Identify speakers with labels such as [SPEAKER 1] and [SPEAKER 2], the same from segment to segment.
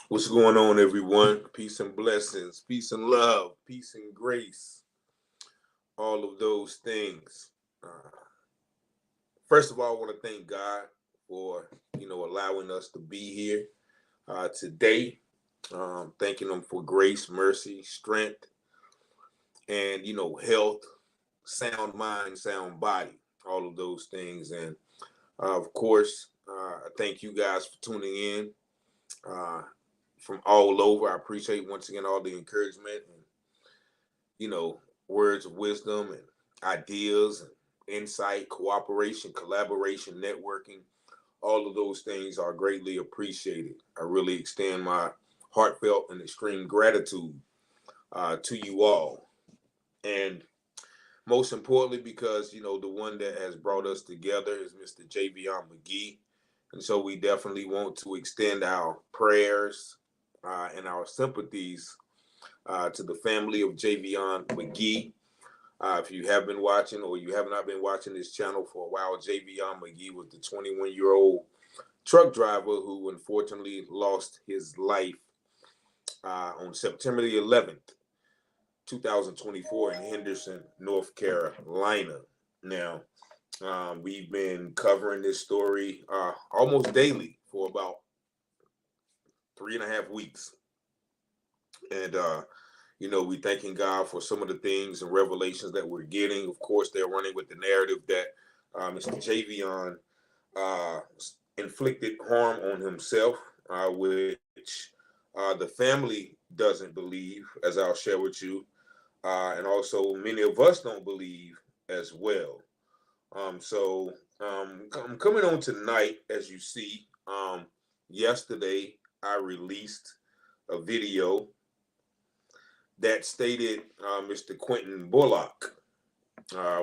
[SPEAKER 1] What's going on, everyone? Peace and blessings, peace and love, peace and grace, all of those things. Uh, First of all, I want to thank God for allowing us to be here today. Thanking Him for grace, mercy, strength, and health, sound mind, sound body, all of those things. And of course, I thank you guys for tuning in uh, from all over. I appreciate once again all the encouragement and you know, words of wisdom and ideas and insight, cooperation, collaboration, networking. All of those things are greatly appreciated. I really extend my heartfelt and extreme gratitude to you all. And most importantly, because, the one that has brought us together is Mr. Javion Magee. And so we definitely want to extend our prayers and our sympathies to the family of Javion Magee. If you have been watching or you have not been watching this channel for a while, Javion Magee was the 21-year-old truck driver who unfortunately lost his life on September the 11th, 2024 in Henderson, North Carolina. Now, we've been covering this story almost daily for about 3.5 weeks. And we thanking God for some of the things and revelations that we're getting. Of course, they're running with the narrative that Mr. Javion inflicted harm on himself, which the family doesn't believe, as I'll share with you, and also many of us don't believe as well. I'm coming on tonight, as you see. Yesterday, I released a video that stated Mr. Quinton Bullock,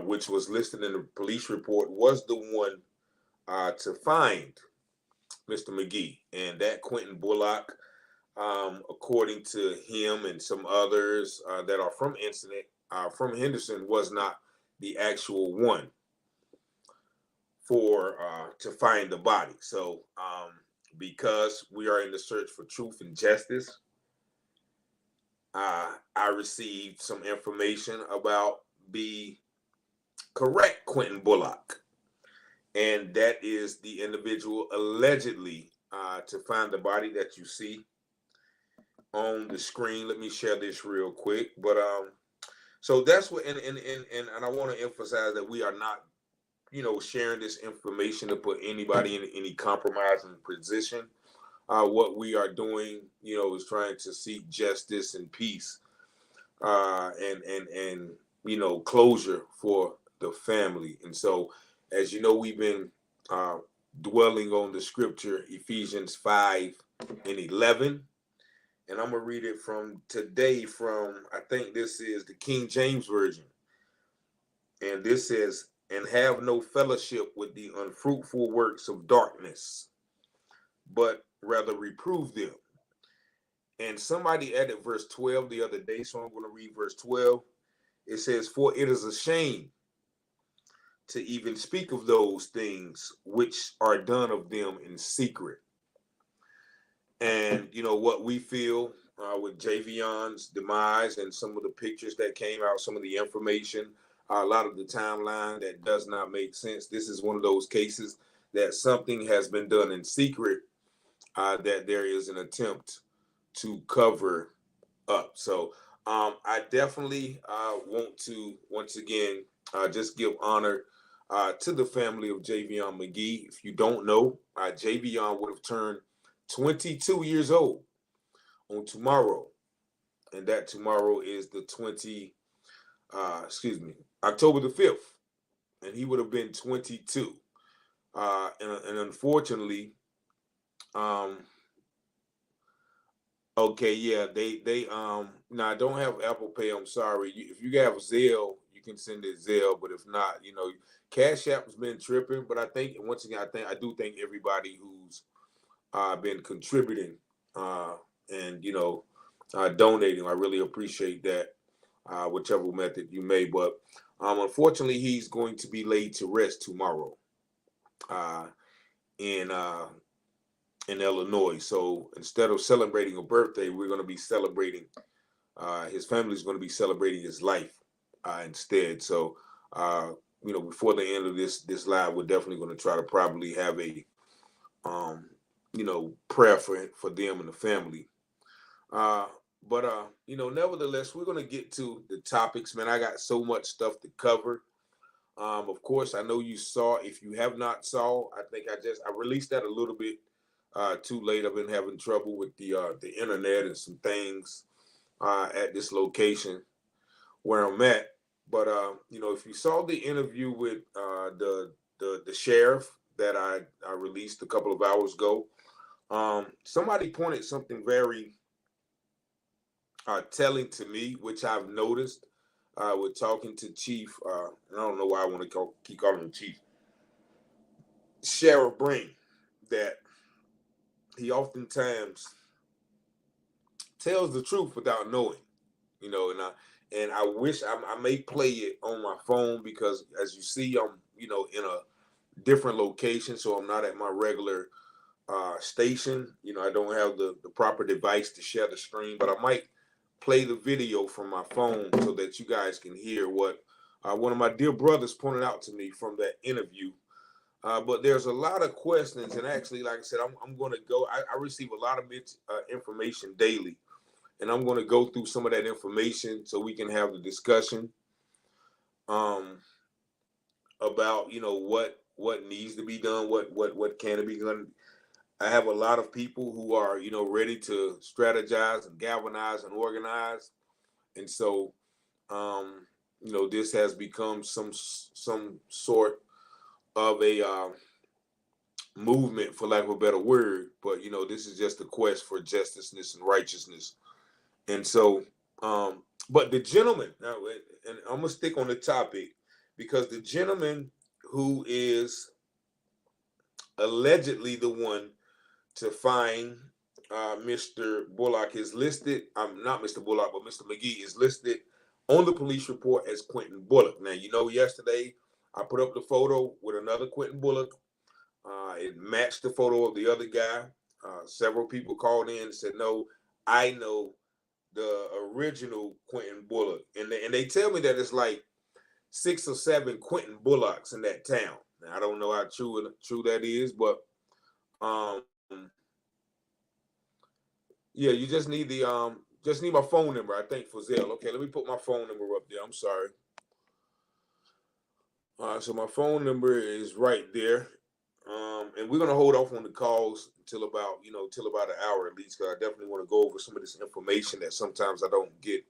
[SPEAKER 1] which was listed in the police report, was the one to find Mr. Magee. And that Quinton Bullock, according to him and some others that are from Henderson, was not the actual one for to find the body. So because we are in the search for truth and justice, I received some information about the correct Quinton Bullock, and that is the individual allegedly to find the body that you see on the screen. Let me share this real quick. But so that's what, and I want to emphasize that we are not, sharing this information to put anybody in any compromising position. What we are doing, is trying to seek justice and peace, and closure for the family. And so, as you know, we've been dwelling on the scripture Ephesians 5:11, and I'm gonna read it from today. From, I think this is the King James version, and this says, "And have no fellowship with the unfruitful works of darkness, but rather reprove them." And somebody added verse 12 the other day, so I'm going to read verse 12. It says, "For it is a shame to even speak of those things which are done of them in secret." And what we feel with Javion's demise and some of the pictures that came out, some of the information, a lot of the timeline that does not make sense. This is one of those cases that something has been done in secret, that there is an attempt to cover up. So I definitely want to once again just give honor to the family of Javion Magee. If you don't know, Javion would have turned 22 years old on tomorrow, and that tomorrow is the October the 5th, and he would have been 22. And unfortunately, okay, yeah, they now I don't have Apple Pay. I'm sorry. If you have Zelle, you can send it Zelle, but if not, Cash App has been tripping. But I think once again, I do thank everybody who's been contributing and donating. I really appreciate that, whichever method you may. But unfortunately, he's going to be laid to rest tomorrow. In in Illinois. So instead of celebrating a birthday, we're going to be celebrating. His family is going to be celebrating his life instead. So before the end of this live, we're definitely going to try to probably have a prayer for them and the family. But nevertheless, we're going to get to the topics, man. I got so much stuff to cover. Of course, I know you saw. If you have not saw, I think I released that a little bit too late. I've been having trouble with the internet and some things at this location where I'm at. But if you saw the interview with the sheriff that I released a couple of hours ago, somebody pointed something very telling to me, which I've noticed with talking to Chief. I don't know why I want to keep calling him Chief. Sheriff Breen, that he oftentimes tells the truth without knowing, and I wish I may play it on my phone because, as you see, I'm in a different location, so I'm not at my regular station. I don't have the proper device to share the screen, but I might play the video from my phone so that you guys can hear what one of my dear brothers pointed out to me from that interview. But there's a lot of questions, and actually, like I said, I'm going to go. I receive a lot of information daily, and I'm going to go through some of that information so we can have the discussion about what needs to be done, what can be done. I have a lot of people who are ready to strategize and galvanize and organize, and so this has become some sort of a movement, for lack of a better word. But this is just a quest for justiceness and righteousness. And so, but the gentleman now, and I'm gonna stick on the topic because the gentleman who is allegedly the one to find Mr. Bullock is listed. Not Mr. Bullock, but Mr. Magee is listed on the police report as Quinton Bullock. Now, yesterday I put up the photo with another Quinton Bullock. It matched the photo of the other guy. Several people called in and said, "No, I know the original Quinton Bullock," and they tell me that it's like 6 or 7 Quinton Bullocks in that town. Now, I don't know how true that is, but yeah, you just need my phone number, I think, for Zelle. Okay, let me put my phone number up there. I'm sorry. So my phone number is right there. And we're gonna hold off on the calls till about an hour at least, because I definitely want to go over some of this information that sometimes I don't get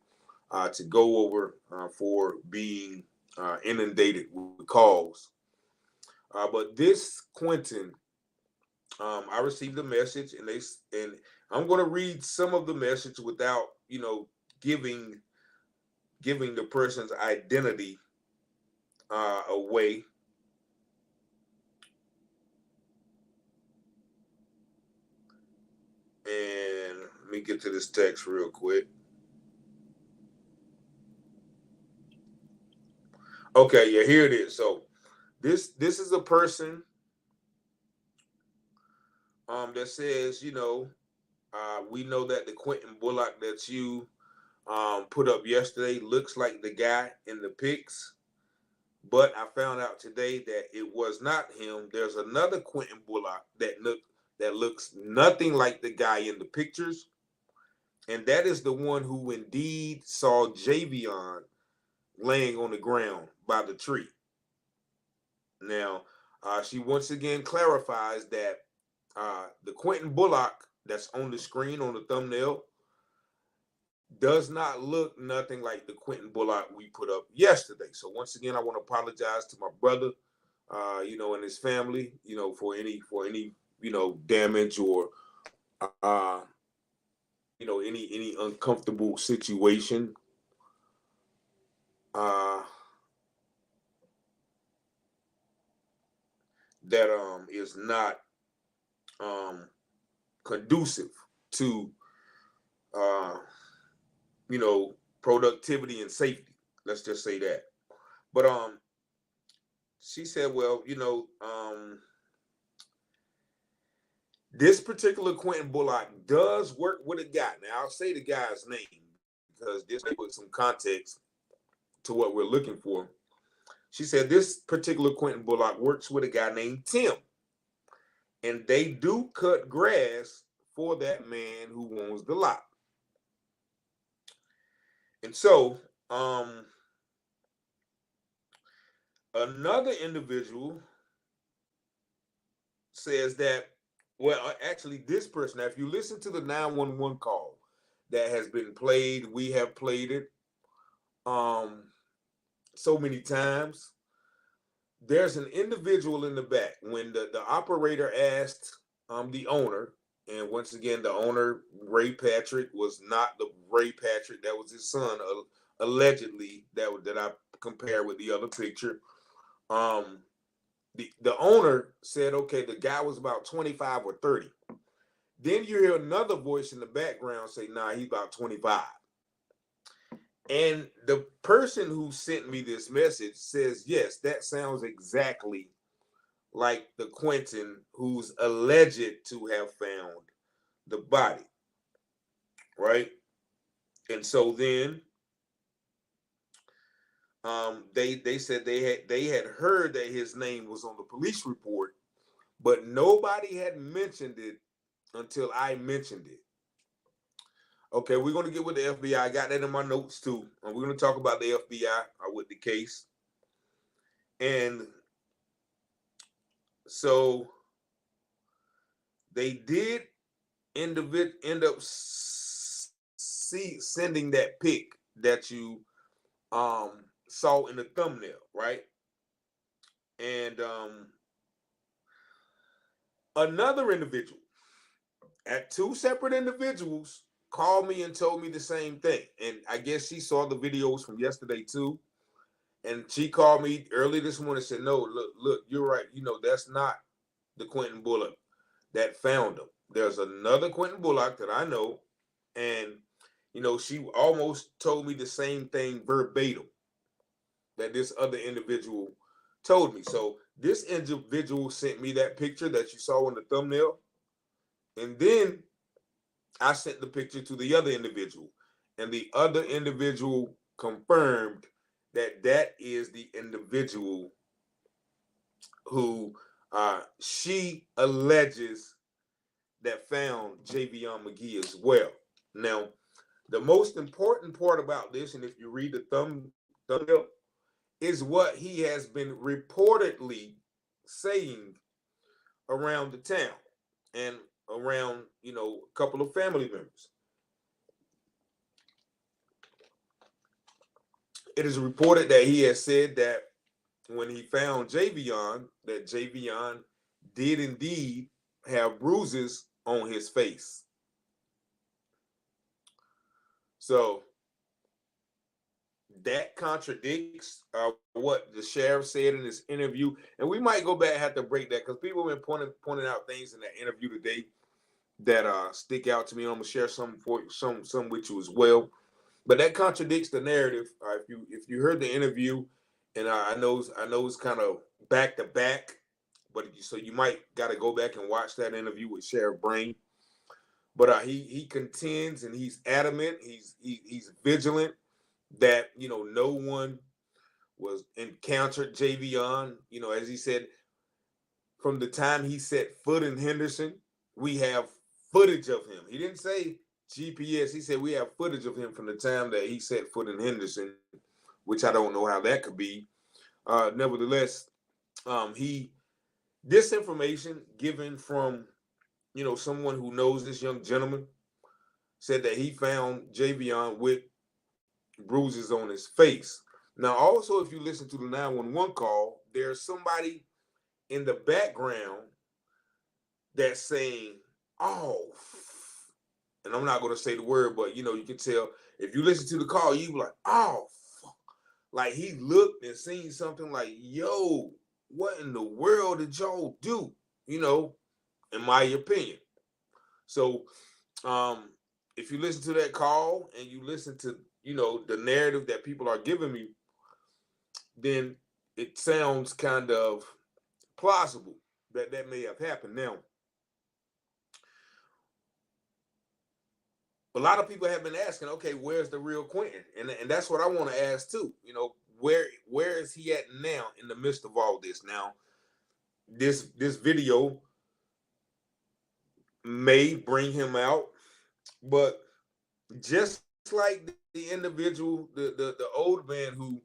[SPEAKER 1] to go over for being inundated with calls. But this Quinton, I received a message, and I'm going to read some of the message without giving the person's identity away. And let me get to this text real quick. Okay, yeah, here it is. So this is a person that says, we know that the Quinton Bullock that you put up yesterday looks like the guy in the pics, but I found out today that it was not him. There's another Quinton Bullock that looks nothing like the guy in the pictures, and that is the one who indeed saw Javion laying on the ground by the tree. Now, she once again clarifies that the Quinton Bullock that's on the screen on the thumbnail does not look nothing like the Quinton Bullock we put up yesterday. So once again, I want to apologize to my brother, and his family, for any damage or any uncomfortable situation. That is not conducive to productivity and safety. Let's just say that. But she said, well, This particular Quinton Bullock does work with a guy. Now, I'll say the guy's name because this may put some context to what we're looking for. She said this particular Quinton Bullock works with a guy named Tim, and they do cut grass for that man who owns the lot. And so, another individual says that, well, actually, this person, now, if you listen to the 911 call that has been played, we have played it so many times. There's an individual in the back. When the operator asked the owner, and once again, the owner, Ray Patrick, was not the Ray Patrick. That was his son, allegedly, that I compare with the other picture. The owner said, okay, the guy was about 25 or 30. Then you hear another voice in the background say, nah, he's about 25. And the person who sent me this message says, yes, that sounds exactly like the Quinton who's alleged to have found the body, right? And so then they said they had heard that his name was on the police report, but nobody had mentioned it until I mentioned it. Okay, we're going to get with the FBI. I got that in my notes too. And we're going to talk about the FBI with the case. And so they did end up sending that pic that you saw in the thumbnail, right? And another individual, at two separate individuals, called me and told me the same thing. And I guess she saw the videos from yesterday too. And she called me early this morning and said, no, look, you're right. You know, that's not the Quinton Bullock that found him. There's another Quinton Bullock that I know. And, you know, she almost told me the same thing verbatim that this other individual told me. So this individual sent me that picture that you saw in the thumbnail. And then I sent the picture to the other individual, and the other individual confirmed that that is the individual who she alleges that found Javion Magee as well. Now, the most important part about this, and if you read the thumbnail, is what he has been reportedly saying around the town and around, you know, a couple of family members. It is reported that he has said that when he found Javion, that Javion did indeed have bruises on his face. So that contradicts what the sheriff said in his interview. And we might go back and have to break that because people have been pointing out things in that interview today that stick out to me. I'm gonna share some with you as well. But that contradicts the narrative. If you heard the interview, and I know it's kind of back to back, but so you might got to go back and watch that interview with Sheriff Brain. But he contends and he's adamant. He's vigilant that, you know, no one was encountered Javion. You know, as he said, from the time he set foot in Henderson, we have footage of him. He didn't say GPS. He said we have footage of him from the time that he set foot in Henderson, which I don't know how that could be. Nevertheless, this information given from, you know, someone who knows this young gentleman said that he found Javion with bruises on his face. Now, also, if you listen to the 911 call, there's somebody in the background that's saying, oh, and I'm not going to say the word, but, you know, you can tell if you listen to the call, you be like, oh, fuck. Like he looked and seen something like, yo, what in the world did y'all do? You know, in my opinion. So if you listen to that call and you listen to, you know, the narrative that people are giving me, then it sounds kind of plausible that may have happened. Now, a lot of people have been asking, okay, where's the real Quinton? And that's what I want to ask too. You know, where is he at now in the midst of all this? Now, this video may bring him out, but just like the individual, the old man who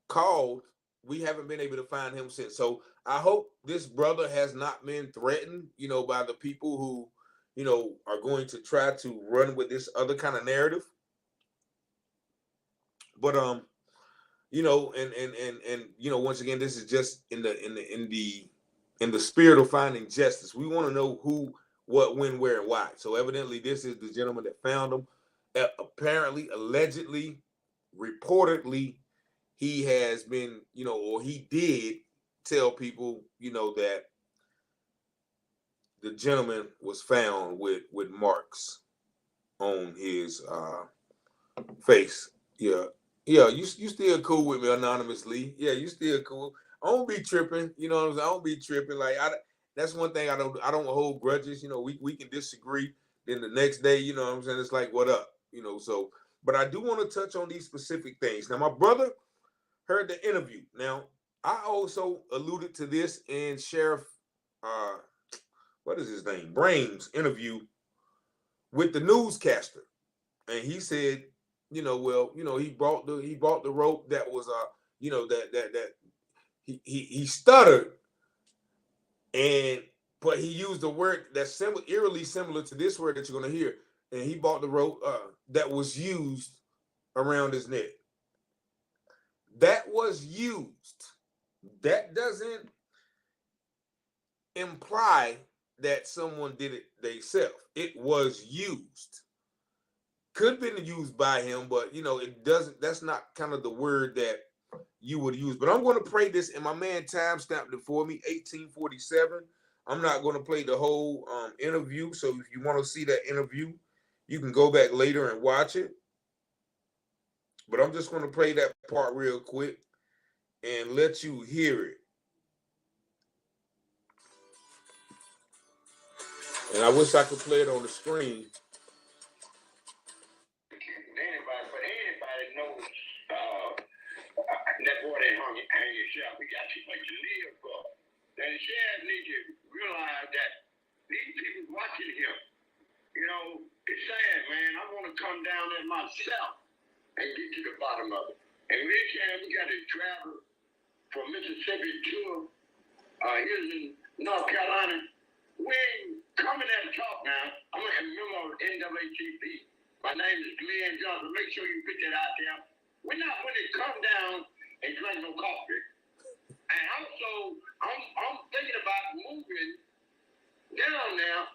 [SPEAKER 1] called, we haven't been able to find him since. So I hope this brother has not been threatened, you know, by the people who, you know, are going to try to run with this other kind of narrative. But you know, and you know, once again, this is just in the spirit of finding justice. We want to know who, what, when, where, and why. So evidently, this is the gentleman that found him. Apparently, allegedly, reportedly, he has been, you know, or he did tell people, you know, that the gentleman was found with marks on his face. Yeah. Yeah, you still cool with me anonymously. Yeah, you still cool. I don't be tripping, you know what I'm saying? I don't be tripping. Like that's one thing I don't hold grudges. You know, we can disagree. Then the next day, you know what I'm saying? It's like, what up? You know, so but I do want to touch on these specific things. Now, my brother heard the interview. Now, I also alluded to this in Sheriff what is his name? Brain's interview with the newscaster. And he said, you know, well, you know, he bought the rope that was you know, that he stuttered, and but he used a word that's eerily similar to this word that you're gonna hear. And he bought the rope that was used around his neck. That was used. That doesn't imply that someone did it themselves. It was used. Could have been used by him, but you know, it doesn't. That's not kind of the word that you would use. But I'm going to play this, and my man time stamped it for me, 1847. I'm not going to play the whole interview. So if you want to see that interview, you can go back later and watch it. But I'm just going to play that part real quick and let you hear it. And I wish I could play it on the screen.
[SPEAKER 2] Anybody knows that boy that hung yourself. We got too much to live for. And the sheriff needs to realize that these people watching him. You know, it's sad, man. I want to come down there myself and get to the bottom of it. And we got to travel from Mississippi to here in North Carolina. We ain't coming there to talk now. I'm a member of NAACP. My name is Glenn Johnson. Make sure you put that out there. We're not going to come down and drink no coffee. And also, I'm thinking about moving down now.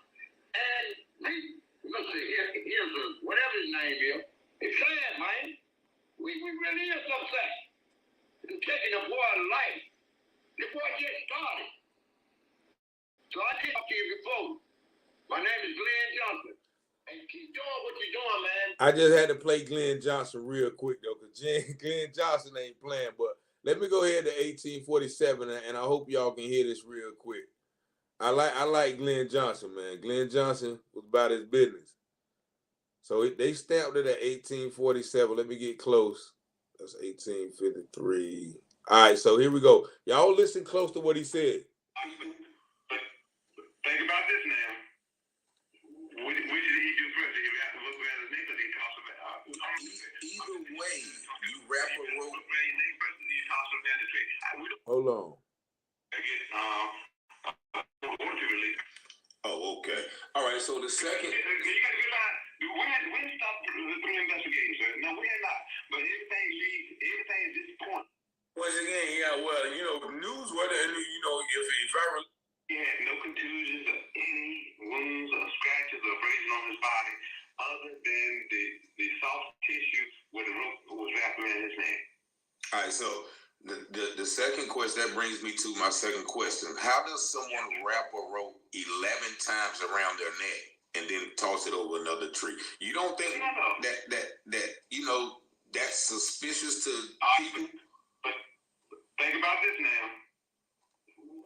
[SPEAKER 2] And let's see, here's whatever his name is. It's sad, man. We really is upset. And taking the boy's life. The boy just started. So I did talk to you before. My name is Glenn Johnson. And keep doing what you're doing, man.
[SPEAKER 1] I just had to play Glenn Johnson real quick, though, because Glenn Johnson ain't playing. But let me go ahead to 1847, and I hope y'all can hear this real quick. I like Glenn Johnson, man. Glenn Johnson was about his business. So they stamped it at 1847. Let me get close. That's 1853. All right, so here we go. Y'all listen close to what he said.
[SPEAKER 2] Think about this now. Which did he do first? Did he have to look at his name? Because he talks about
[SPEAKER 1] Either way, you wrap a rope. Hold on. Oh, okay. All right. So the second.
[SPEAKER 2] You got to realize we stopped the investigation, sir. No, we ain't not. But everything at this point.
[SPEAKER 1] Once again, yeah. Well, you know, news. Whether you know, if I.
[SPEAKER 2] He had no contusions or any wounds or scratches or abrasions on his body other than the soft tissue where the rope was wrapped around his neck.
[SPEAKER 1] All right, so the second question, that brings me to my second question. How does someone wrap a rope 11 times around their neck and then toss it over another tree? You don't think that you know, that's suspicious to people?
[SPEAKER 2] But think about this now.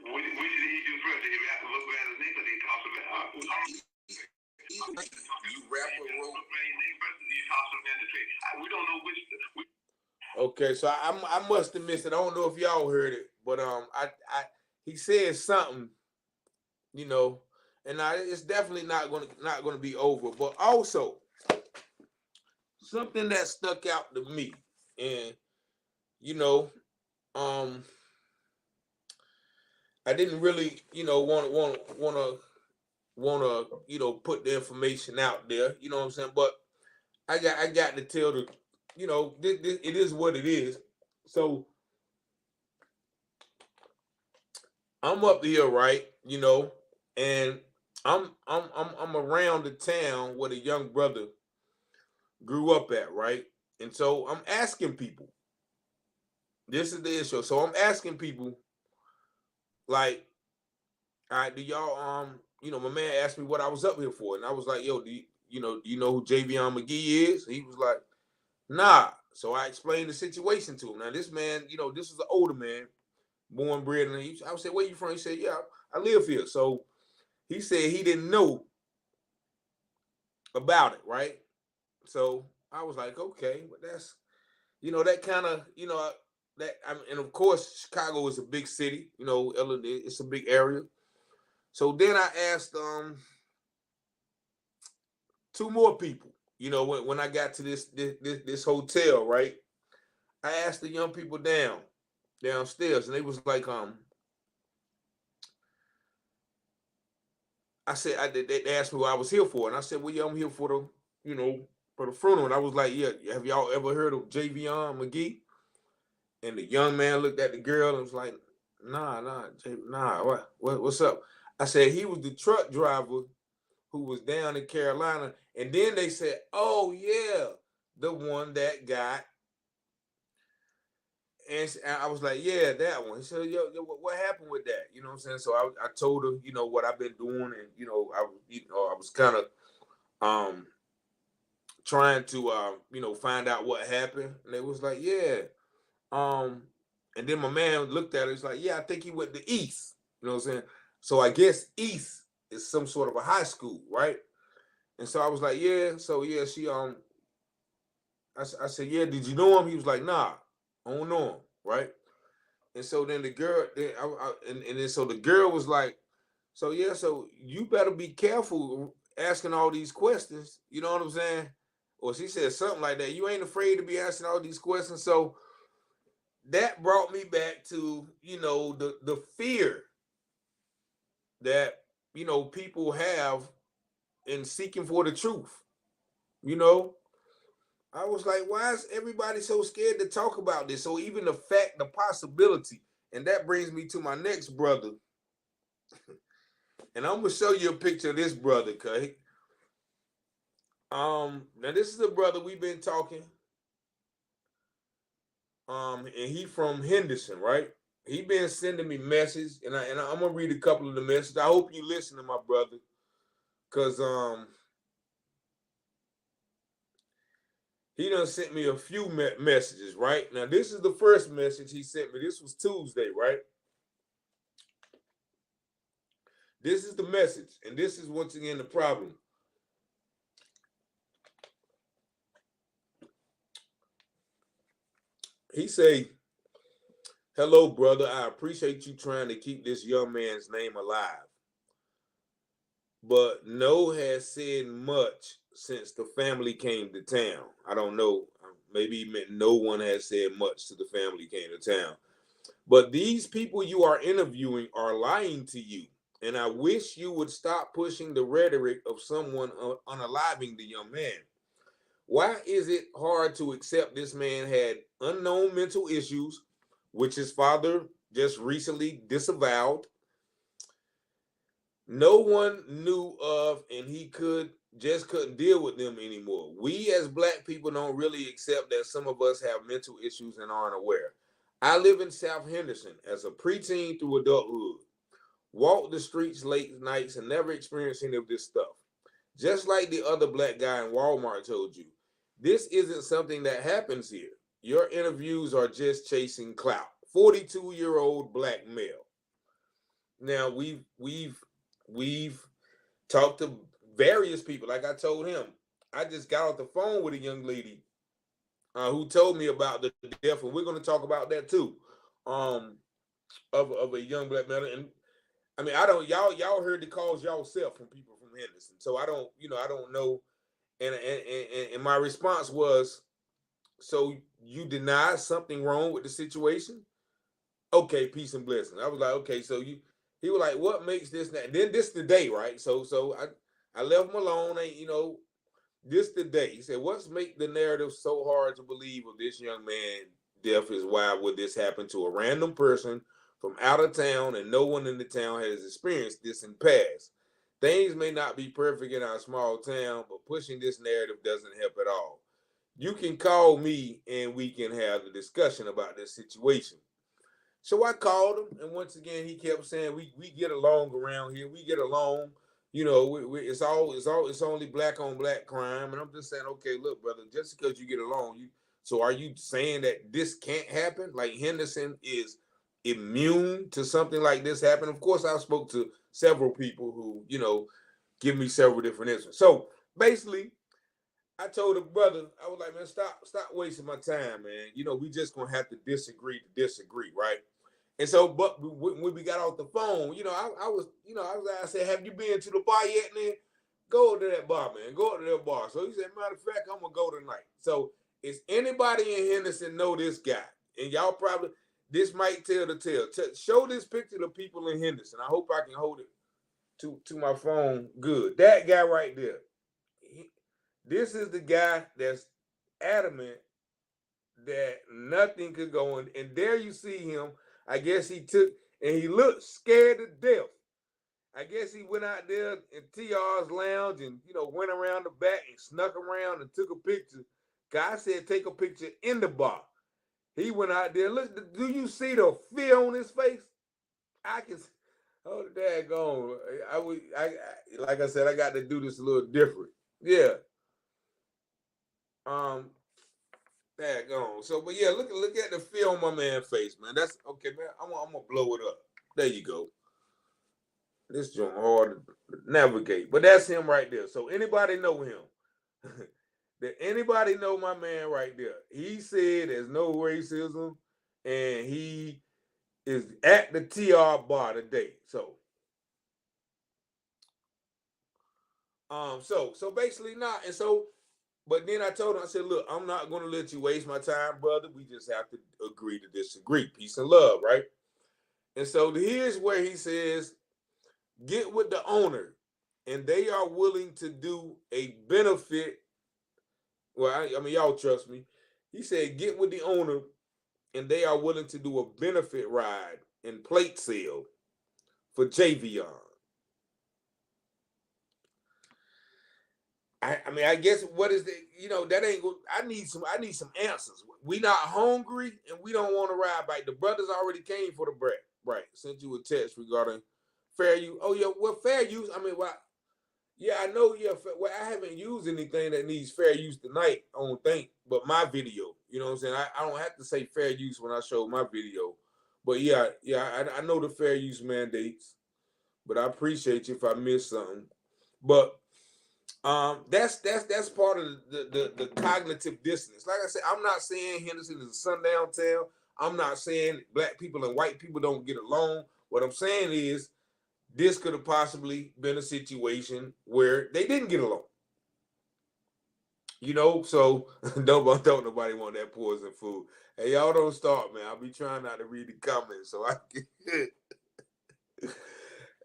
[SPEAKER 2] What did he do first? Did he have to look around his neck or did he toss it You rapper wrote. We don't know which.
[SPEAKER 1] Okay, so I must have missed it. I don't know if y'all heard it, but he said something, you know, and it's definitely not gonna be over. But also something that stuck out to me, and you know, I didn't really, wanna put the information out there. You know what I'm saying? But I got to tell the, it is what it is. So I'm up here, right? And I'm around the town where the young brother grew up at, right? And so I'm asking people. This is the issue. So I'm asking people, like, all right, do y'all my man asked me what I was up here for, and I was like, yo, do you know who Javion Magee is? He was like, nah. So I explained the situation to him. Now this man, this is an older man, born bred, and I said, where you from? He said, yeah, I live here. So he said he didn't know about it, right? So I was like, okay, but that's, that kind of, and of course, Chicago is a big city, it's a big area. So then I asked two more people, when I got to this hotel, right? I asked the young people downstairs, and they was like, I said, they asked me what I was here for, and I said, well, yeah, I'm here for the funeral. And I was like, yeah, have y'all ever heard of Javion Magee? And the young man looked at the girl and was like, nah, what's up? I said, he was the truck driver who was down in Carolina. And then they said, oh, yeah, the one that got. And I was like, yeah, that one. He said, yo, what happened with that? You know what I'm saying? So I told her, what I've been doing. And, I was kind of trying to, find out what happened. And they was like, yeah. And then my man looked at it. He's like, yeah, I think he went to East. You know what I'm saying? So I guess East is some sort of a high school, right? And so I was like, yeah. So yeah, I said, yeah, did you know him? He was like, nah, I don't know him, right? And so then the girl, and then so the girl was like, so yeah, so you better be careful asking all these questions. You know what I'm saying? Or she said something like that. You ain't afraid to be asking all these questions. So that brought me back to, the fear that, people have in seeking for the truth. I was like, why is everybody so scared to talk about this? So even the possibility, and that brings me to my next brother. And I'm gonna show you a picture of this brother, okay? Now this is a brother we've been talking. And he from Henderson, right? He been sending me messages, and I'm gonna read a couple of the messages. I hope you listen to my brother, cause he done sent me a few messages, right? Now this is the first message he sent me. This was Tuesday, right? This is the message, and this is once again the problem. He say, hello, brother. I appreciate you trying to keep this young man's name alive. But no has said much since the family came to town. I don't know. Maybe he meant no one has said much to the family came to town. But these people you are interviewing are lying to you. And I wish you would stop pushing the rhetoric of someone unaliving the young man. Why is it hard to accept this man had unknown mental issues, which his father just recently disavowed? No one knew of, and he couldn't deal with them anymore. We as Black people don't really accept that some of us have mental issues and aren't aware. I live in South Henderson as a preteen through adulthood. Walk the streets late nights and never experienced any of this stuff. Just like the other Black guy in Walmart told you, this isn't something that happens here. Your interviews are just chasing clout. 42-year-old Black male. Now we've talked to various people. Like I told him, I just got off the phone with a young lady who told me about the death, and we're going to talk about that too, of a young black man. And I mean, I don't y'all heard the calls y'allself from people from Henderson, so I don't I don't know. And my response was, so you deny something wrong with the situation? Okay, peace and blessings. I was like, okay, so you. He was like, what makes this? Now? Then this the day, right? So I left him alone. Ain't this the day? He said, what's make the narrative so hard to believe of this young man death is why would this happen to a random person from out of town and no one in the town has experienced this in past? Things may not be perfect in our small town, but pushing this narrative doesn't help at all. You can call me and we can have a discussion about this situation. So I called him, and once again he kept saying we get along around here. We get along. It's only black on black crime, and I'm just saying, okay, look, brother, just because you get along, so are you saying that this can't happen? Like Henderson is immune to something like this happen? Of course, I spoke to several people who give me several different answers. So basically, I told the brother, I was like, man, stop wasting my time, man. We just gonna have to disagree, right? And so, but when we got off the phone, I said, have you been to the bar yet, man? Go to that bar, man. Go to that bar. So he said, matter of fact, I'm gonna go tonight. So is anybody in Henderson know this guy? And y'all probably this might tell the tale. Show this picture to people in Henderson. I hope I can hold it to my phone good. That guy right there. This is the guy that's adamant that nothing could go in. And there you see him. I guess he took, and he looked scared to death. I guess he went out there in TR's lounge and, went around the back and snuck around and took a picture. Guy said, take a picture in the bar. He went out there. Look, do you see the fear on his face? I can, oh, daggone. Like I said, I got to do this a little different. Yeah. Daggone. So, but yeah, look at the feel on my man's face, man. That's okay, man. I'm gonna blow it up. There you go. This joint hard to navigate, but that's him right there. So anybody know him? Did anybody know my man right there? He said there's no racism, and he is at the TR bar today. So, so basically not, and so. But then I told him, I said, look, I'm not going to let you waste my time, brother. We just have to agree to disagree. Peace and love, right? And so here's where he says, get with the owner, and they are willing to do a benefit. Well, I mean, y'all trust me. He said, get with the owner, and they are willing to do a benefit ride and plate sale for Javion. I mean, I guess what is the that ain't good. I need some answers. We not hungry and we don't want to ride bike. The brothers already came for the bread. Right. Sent you a text regarding fair use. Oh yeah, well, fair use. I mean, well, yeah, I know, yeah. Well, I haven't used anything that needs fair use tonight, I don't think, but my video. You know what I'm saying? I don't have to say fair use when I show my video. But yeah, I know the fair use mandates, but I appreciate you if I miss something. But that's part of the cognitive dissonance. Like I said, I'm not saying Henderson is a sundown town. I'm not saying black people and white people don't get along. What I'm saying is this could have possibly been a situation where they didn't get along. So don't nobody want that poison food. Hey, y'all don't start, man. I'll be trying not to read the comments so I can.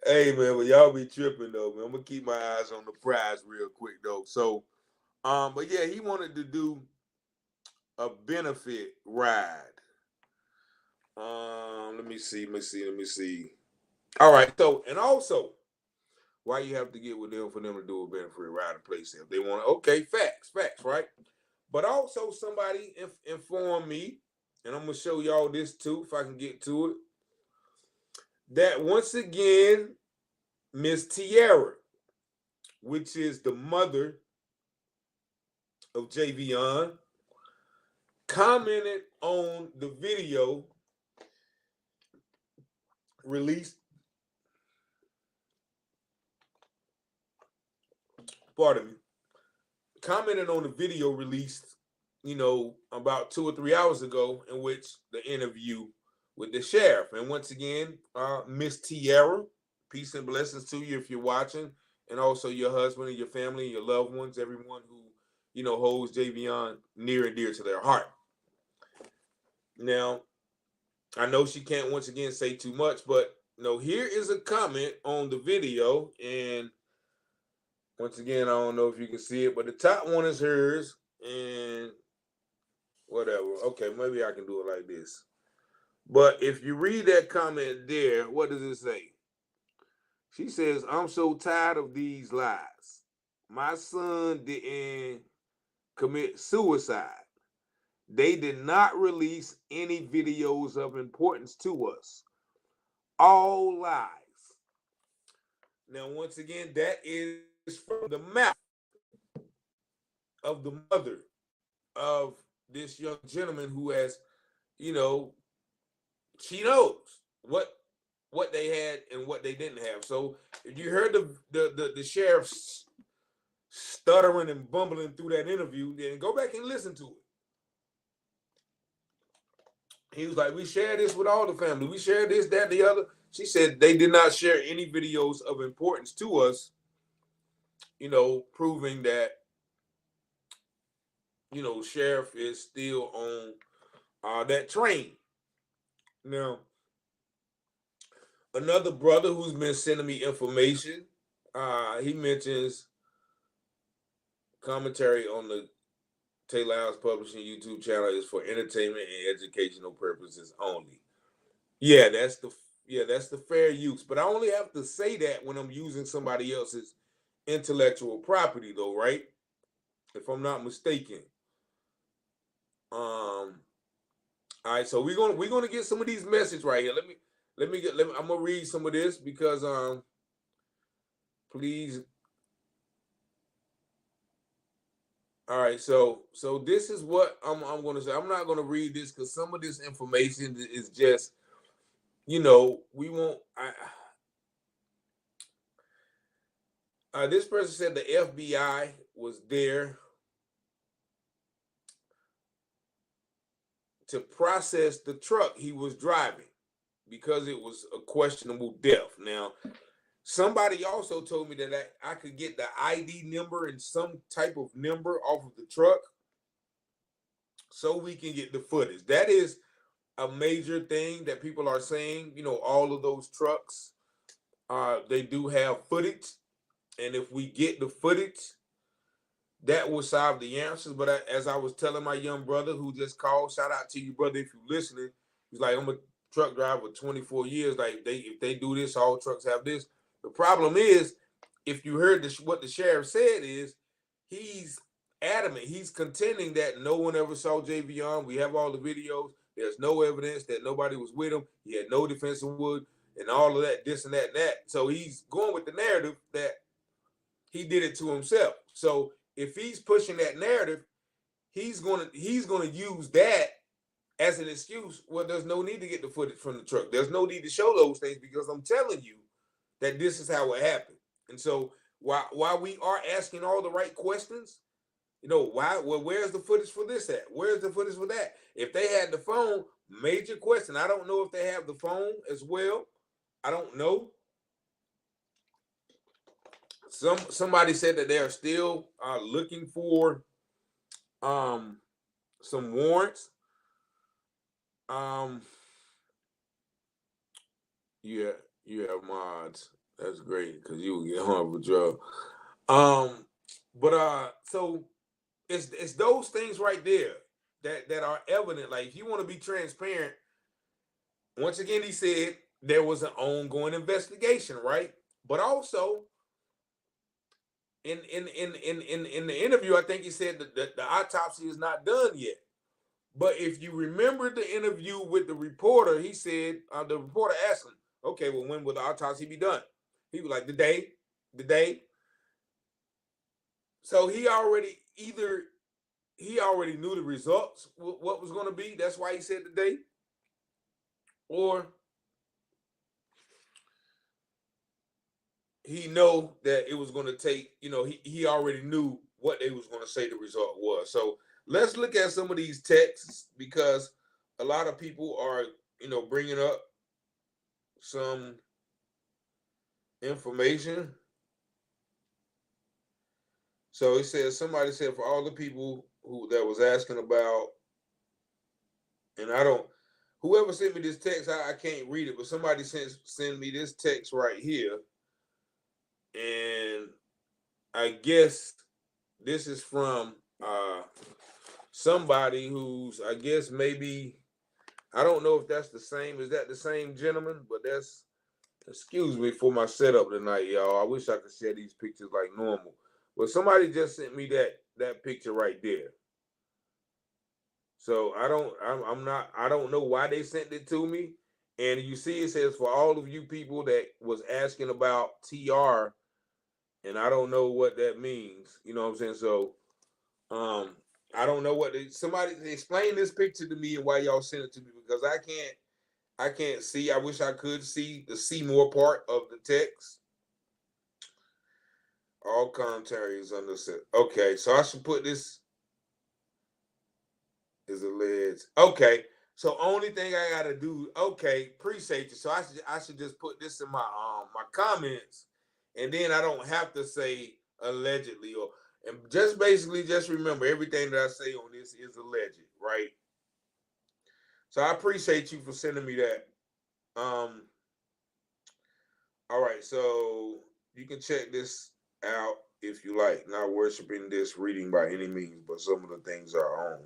[SPEAKER 1] Hey man, but y'all be tripping though, man. I'm gonna keep my eyes on the prize real quick though. So, but yeah, he wanted to do a benefit ride. Let me see. All right, so and also, why you have to get with them for them to do a benefit ride and place them? They want okay, facts, right? But also somebody informed me, and I'm gonna show y'all this too if I can get to it. That once again, Miss Tiara, which is the mother of Javion, commented on the video released pardon me, commented on the video released, about 2 or 3 hours ago, in which the interview with the sheriff. And once again, Miss Tierra, peace and blessings to you if you're watching, and also your husband and your family, your loved ones, everyone who, holds Javion near and dear to their heart. Now, I know she can't once again say too much, but here is a comment on the video, and once again, I don't know if you can see it, but the top one is hers, and whatever. Okay, maybe I can do it like this. But if you read that comment there, what does it say? She says, "I'm so tired of these lies. My son didn't commit suicide. They did not release any videos of importance to us. All lies." Now, once again, that is from the mouth of the mother of this young gentleman who has, she knows what they had and what they didn't have. So if you heard the sheriff stuttering and bumbling through that interview, then go back and listen to it. He was like, "We share this with all the family. We share this, that, the other." She said they did not share any videos of importance to us, proving that, sheriff is still on that train. Now, another brother who's been sending me information, he mentions commentary on the Taylor House Publishing YouTube channel is for entertainment and educational purposes only. Yeah, that's the fair use. But I only have to say that when I'm using somebody else's intellectual property, though, right? If I'm not mistaken. All right, so we're gonna get some of these messages right here. I'm gonna read some of this because please. All right, so this is what I'm going to say. I'm not going to read this because some of this information is just, we won't. This person said the FBI was there to process the truck he was driving because it was a questionable death. Now, somebody also told me that I could get the ID number and some type of number off of the truck so we can get the footage. That is a major thing that people are saying. All of those trucks, they do have footage. And if we get the footage, that will solve the answers. But as I was telling my young brother who just called, shout out to you, brother, if you're listening. He's like, "I'm a truck driver for 24 years. Like, if they do this, all trucks have this." The problem is, if you heard what the sheriff said, is he's adamant. He's contending that no one ever saw Javion. We have all the videos. There's no evidence that nobody was with him. He had no defensive wood and all of that, this and that and that. So he's going with the narrative that he did it to himself. So if he's pushing that narrative, he's gonna use that as an excuse. Well, there's no need to get the footage from the truck. There's no need to show those things because I'm telling you that this is how it happened. And so while we are asking all the right questions, where's the footage for this at? Where's the footage for that? If they had the phone, major question. I don't know if they have the phone as well. I don't know. Somebody said that they are still looking for some warrants. Yeah, you have mods. That's great because you will get hung for drug. So it's those things right there that are evident. Like, if you want to be transparent, once again, he said there was an ongoing investigation, right? But also in the interview, I think he said that the autopsy is not done yet. But if you remember the interview with the reporter, he said, the reporter asked him, "Okay, well, when will the autopsy be done?" He was like, the day. So he already knew the results, what was going to be. That's why he said the day. Or he know that it was going to take, he already knew what they was going to say the result was. So let's look at some of these texts, because a lot of people are, bringing up some information. So it says, somebody said, for all the people who that was asking about, and whoever sent me this text, I can't read it, but somebody send me this text right here. And I guess this is from somebody who's, I guess, maybe, I don't know if that's the same. Is that the same gentleman? But that's, excuse me for my setup tonight, y'all. I wish I could share these pictures like normal. But somebody just sent me that picture right there. So I don't know why they sent it to me. And you see, it says, for all of you people that was asking about TR, and I don't know what that means. You know what I'm saying? So I don't know what somebody explain this picture to me and why y'all sent it to me, because I can't see. I wish I could see the see more part of the text. All commentary is understood. Okay, so I should put this is alleged. Okay, so only thing I gotta do. Okay, appreciate you. So I should just put this in my comments, and then I don't have to say allegedly, or and just basically just remember everything that I say on this is alleged, right? So I appreciate you for sending me that. All right, so you can check this out if you like. Not worshiping this reading by any means, but some of the things are on.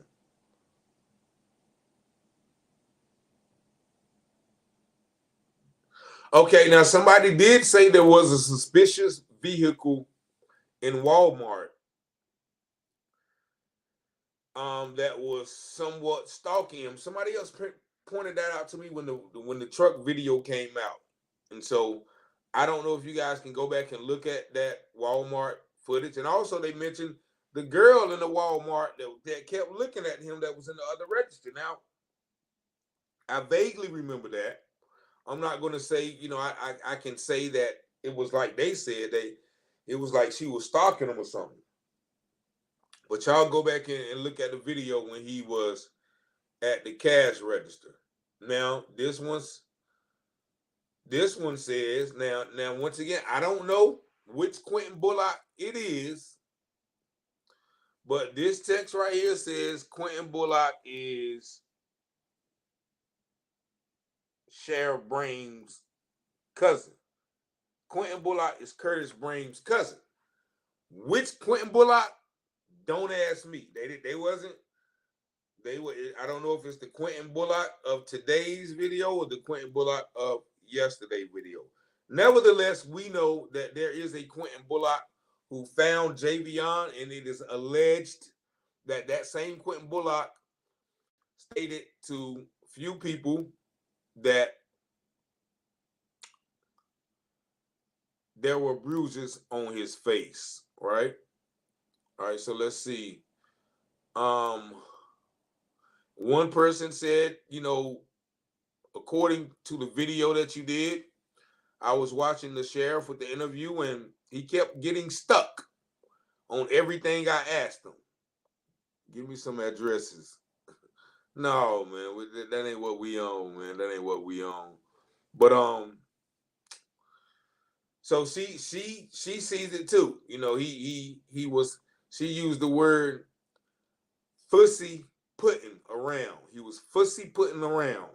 [SPEAKER 1] Okay, now somebody did say there was a suspicious vehicle in Walmart that was somewhat stalking him. Somebody else pointed that out to me when the truck video came out. And so I don't know if you guys can go back and look at that Walmart footage. And also they mentioned the girl in the Walmart that kept looking at him that was in the other register. Now, I vaguely remember that. I'm not going to say, I can say that it was like they said, it was like she was stalking him or something. But y'all go back and look at the video when he was at the cash register. Now, this one says, now once again, I don't know which Quinton Bullock it is, but this text right here says Quinton Bullock is Sheriff Brame's cousin. Quinton Bullock is Curtis Brame's cousin. Which Quinton Bullock? Don't ask me. They wasn't. They were. I don't know if it's the Quinton Bullock of today's video or the Quinton Bullock of yesterday's video. Nevertheless, we know that there is a Quinton Bullock who found Javion, and it is alleged that that same Quinton Bullock stated to few people that there were bruises on his face, right? All right, so let's see. One person said, according to the video that you did, I was watching the sheriff with the interview, and he kept getting stuck on everything I asked him. Give me some addresses. No, man, that ain't what we own, man. That ain't what we own. But so she sees it too. She used the word fussy putting around. He was fussy putting around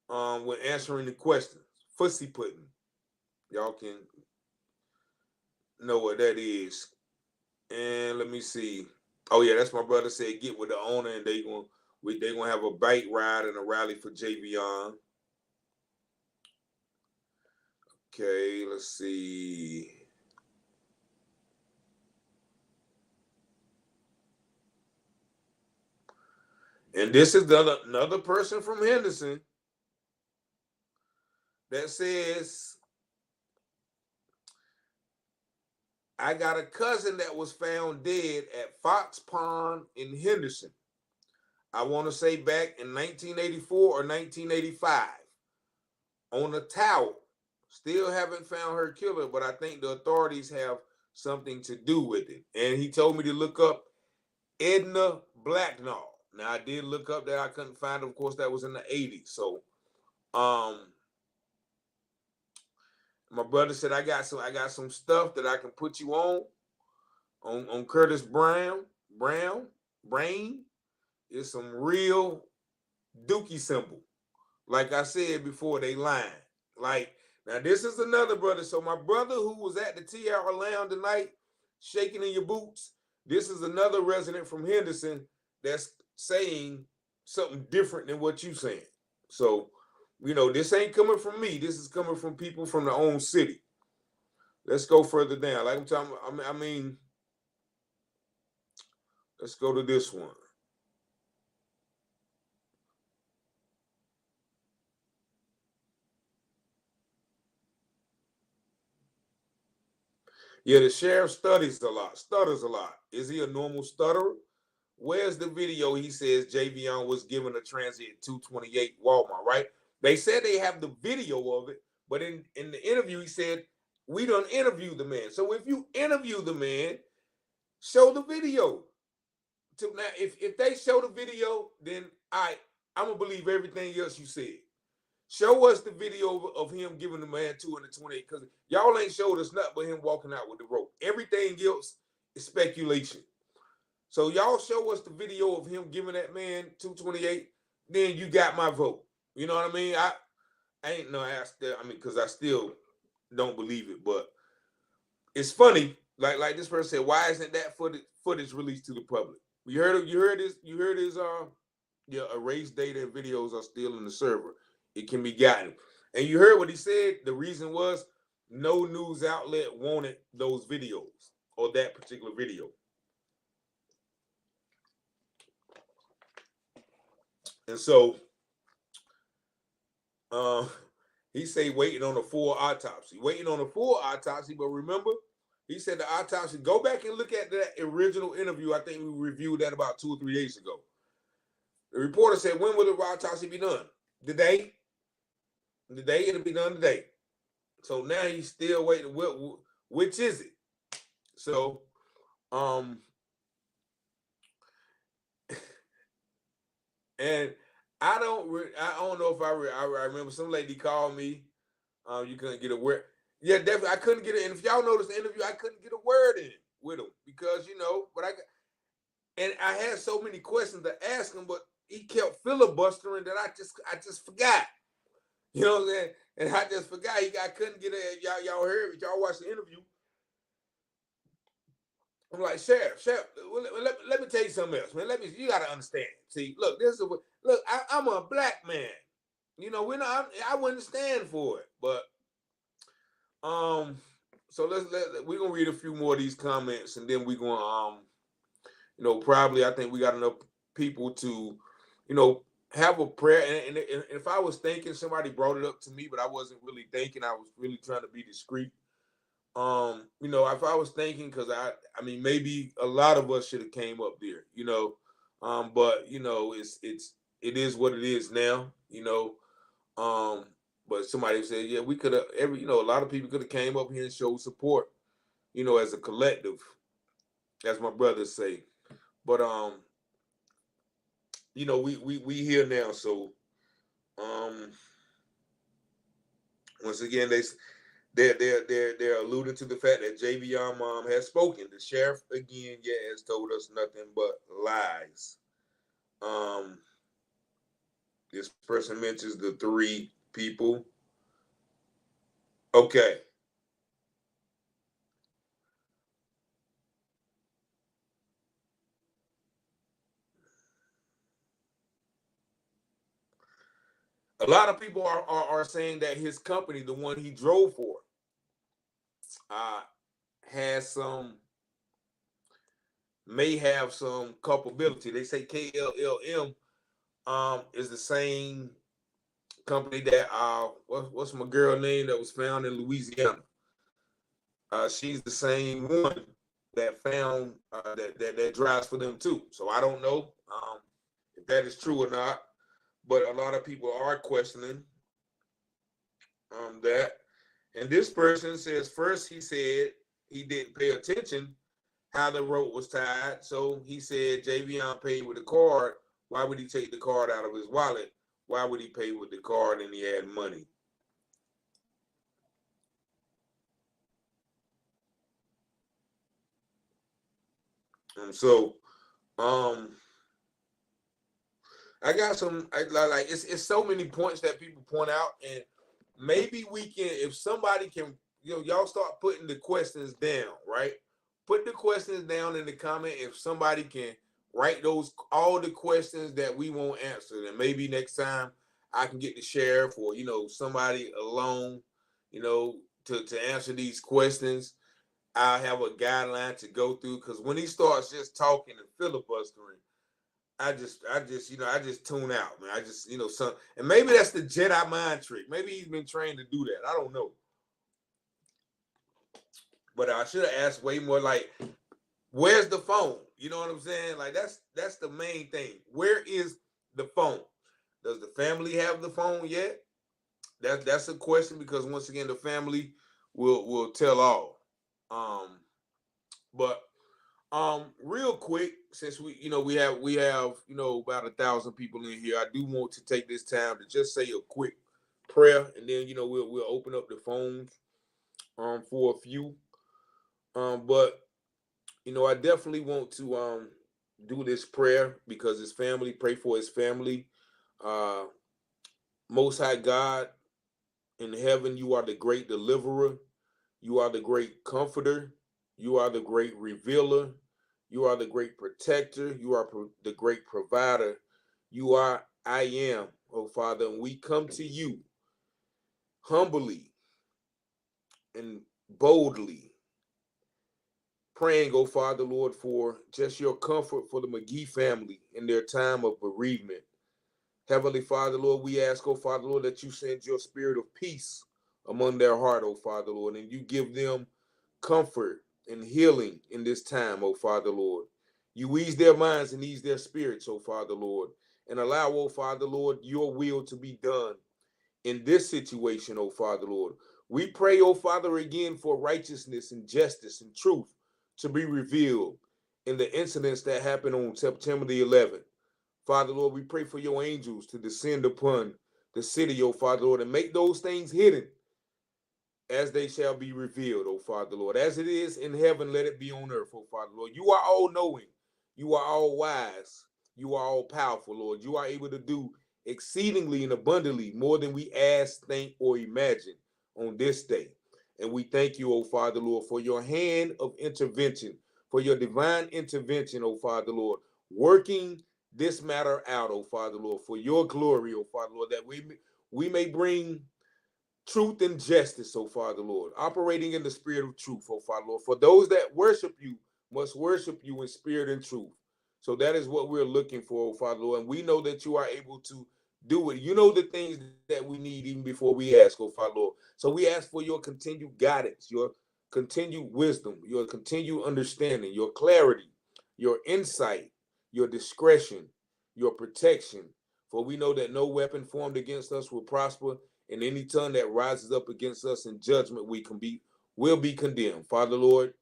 [SPEAKER 1] when answering the questions. Fussy putting. Y'all can know what that is. And let me see. Oh yeah, that's my brother said get with the owner, and they gonna have a bike ride and a rally for Javion. Okay, let's see. And this is another person from Henderson that says, I got a cousin that was found dead at Fox Pond in Henderson. I want to say back in 1984 or 1985 on a towel Still haven't found her killer, but I think the authorities have something to do with it. And he told me to look up Edna Blacknall. Now I did look up that, I couldn't find it. Of course, that was in the 80s. So my brother said I got some stuff that I can put you on Curtis Brain. Is some real dookie symbol. Like I said before, they lying. Like, now this is another brother. So my brother who was at the TR Lounge tonight, shaking in your boots, this is another resident from Henderson that's saying something different than what you saying. So, this ain't coming from me. This is coming from people from the own city. Let's go further down. Like I'm talking, I mean, let's go to this one. Yeah, the sheriff stutters a lot. Is he a normal stutterer? Where's the video? He says Javion was given a transit at 228 Walmart, right? They said they have the video of it, but in the interview, he said, we done interviewed the man. So if you interview the man, show the video. Now, if they show the video, then I'm going to believe everything else you said. Show us the video of him giving the man 228, because y'all ain't showed us nothing but him walking out with the rope. Everything else is speculation. So y'all show us the video of him giving that man 228, then you got my vote. You know what I mean? I ain't no ask there. I mean, because I still don't believe it, but it's funny. Like this person said, why isn't that footage released to the public? You heard his erased data and videos are still in the server. It can be gotten. And you heard what he said. The reason was no news outlet wanted those videos or that particular video. And so he say waiting on a full autopsy. But remember, he said the autopsy, go back and look at that original interview. I think we reviewed that about 2 or 3 days ago. The reporter said, when will the autopsy be done? Today? It'll be done today. So now he's still waiting. Which is it? So, and I don't know if I remember some lady called me. You couldn't get a word. Yeah, definitely. I couldn't get it. And if y'all noticed the interview, I couldn't get a word in with him because, but I had so many questions to ask him, but he kept filibustering that I just forgot. You know what I'm saying? And I just forgot. I couldn't get it. Y'all heard it. Y'all watched the interview. I'm like, Sheriff, let me tell you something else, man. You got to understand. See, look, I'm a black man. I wouldn't stand for it. But, so we're going to read a few more of these comments, and then we're going to, probably I think we got enough people to, have a prayer. And if I was thinking, somebody brought it up to me, but I wasn't really thinking. I was really trying to be discreet. If I was thinking, because I mean, maybe a lot of us should have came up there, but it is what it is now, but somebody said, yeah, we could have a lot of people could have came up here and showed support, as a collective, as my brothers say. But we here now, so once again they're alluding to the fact that Javion mom has spoken. The sheriff again, has told us nothing but lies. This person mentions the 3 people. Okay. A lot of people are saying that his company, the one he drove for, may have some culpability. They say KLLM is the same company that what's my girl name that was found in Louisiana. She's the same one that found that drives for them too. So I don't know if that is true or not, but a lot of people are questioning that. And this person says first he said he didn't pay attention how the rope was tied. So he said Javion paid with a card. Why would he take the card out of his wallet? Why would he pay with the card and he had money? And so I got some like it's so many points that people point out, and maybe we can, if somebody can, y'all start putting the questions down, right? Put the questions down in the comment. If somebody can write those all the questions that we won't answer, then maybe next time I can get the sheriff or somebody alone, to answer these questions. I have a guideline to go through, because when he starts just talking and filibustering, I just tune out, man. I just, some, and maybe that's the Jedi mind trick. Maybe he's been trained to do that. I don't know. But I should have asked way more, like, where's the phone? You know what I'm saying? Like, that's the main thing. Where is the phone? Does the family have the phone yet? That's a question, because once again, the family will tell all. But real quick, since we have about 1,000 people in here, I do want to take this time to just say a quick prayer, and then we'll open up the phones for a few. But I definitely want to do this prayer because his family, pray for his family. Most High God in heaven, you are the great deliverer. You are the great comforter. You are the great revealer. You are the great protector. You are the great provider. You are I am, oh Father, and we come to you humbly and boldly, praying, oh Father, Lord, for just your comfort for the Magee family in their time of bereavement. Heavenly Father, Lord, we ask, oh Father, Lord, that you send your spirit of peace among their heart, oh Father, Lord, and you give them comfort and healing in this time, oh Father, Lord. You ease their minds and ease their spirits, oh Father, Lord, and allow, oh Father, Lord, your will to be done in this situation, oh Father, Lord. We pray, oh Father, again for righteousness and justice and truth to be revealed in the incidents that happened on September the 11th. Father, Lord, we pray for your angels to descend upon the city, oh Father, Lord, and make those things hidden as they shall be revealed, oh Father, Lord. As it is in heaven, let it be on earth, oh Father, Lord. You are all knowing. You are all wise. You are all powerful, Lord. You are able to do exceedingly and abundantly more than we ask, think, or imagine on this day. And we thank you, oh Father, Lord, for your hand of intervention, for your divine intervention, oh Father, Lord, working this matter out, oh Father, Lord, for your glory, oh Father, Lord, that we may bring truth and justice, oh Father, Lord, operating in the spirit of truth, oh Father, Lord. For those that worship you must worship you in spirit and truth. So that is what we're looking for, oh Father, Lord. And we know that you are able to do it. You know the things that we need even before we ask, oh Father, Lord. So we ask for your continued guidance, your continued wisdom, your continued understanding, your clarity, your insight, your discretion, your protection. For we know that no weapon formed against us will prosper, and any tongue that rises up against us in judgment will be condemned. Father, Lord,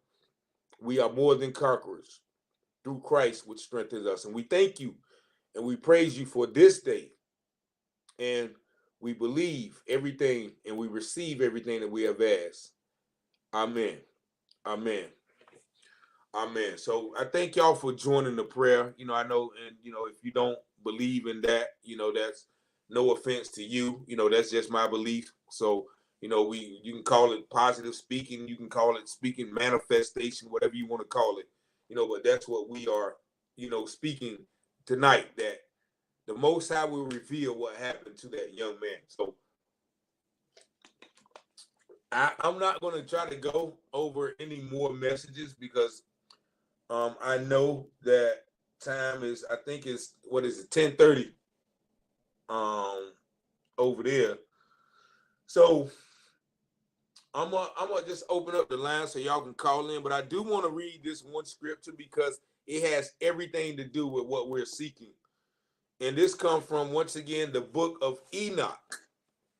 [SPEAKER 1] we are more than conquerors through Christ, which strengthens us. And we thank you and we praise you for this day. And we believe everything and we receive everything that we have asked. Amen. Amen. Amen. So I thank y'all for joining the prayer. I know, and if you don't believe in that, that's no offense to you. That's just my belief. So, you can call it positive speaking, you can call it speaking manifestation, whatever you want to call it. But that's what we are, speaking tonight, that the Most High will reveal what happened to that young man. So I'm not going to try to go over any more messages because I know that time is, I think it's, what is it, 10:30 over there. So I'm gonna just open up the line so y'all can call in. But I do want to read this one scripture because it has everything to do with what we're seeking. And this comes from, once again, the book of Enoch.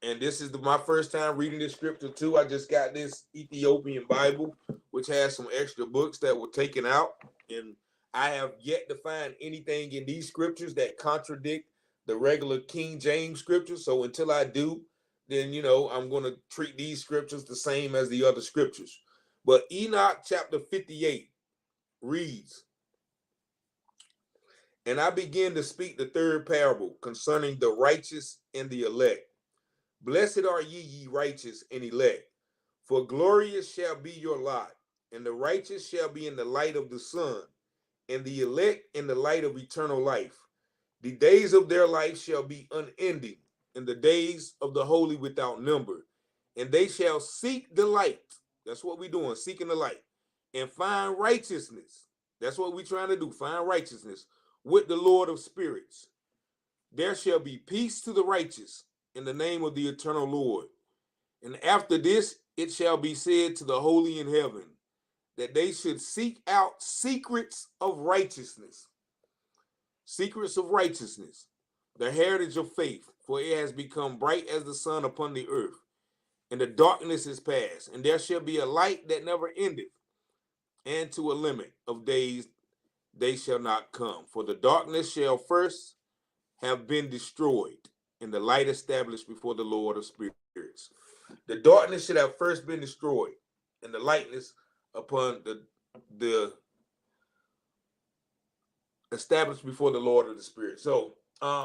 [SPEAKER 1] and this is my first time reading this scripture too. I just got this Ethiopian Bible, which has some extra books that were taken out, and I have yet to find anything in these scriptures that contradict the regular King James scriptures. So until I do, then I'm going to treat these scriptures the same as the other scriptures. But Enoch chapter 58 reads, "And I begin to speak the third parable concerning the righteous and the elect. Blessed are ye righteous and elect, for glorious shall be your lot, and the righteous shall be in the light of the sun, and the elect in the light of eternal life. The days of their life shall be unending, and the days of the holy without number. And they shall seek the light." That's what we're doing, seeking the light. "And find righteousness." That's what we're trying to do, find righteousness with the Lord of spirits. "There shall be peace to the righteous in the name of the eternal Lord. And after this, it shall be said to the holy in heaven, that they should seek out secrets of righteousness. Secrets of righteousness, the heritage of faith, for it has become bright as the sun upon the earth, and the darkness is past, and there shall be a light that never endeth, and to a limit of days they shall not come. For the darkness shall first have been destroyed, and the light established before the Lord of spirits." The darkness should have first been destroyed, and the lightness upon the established before the Lord of the Spirit. So,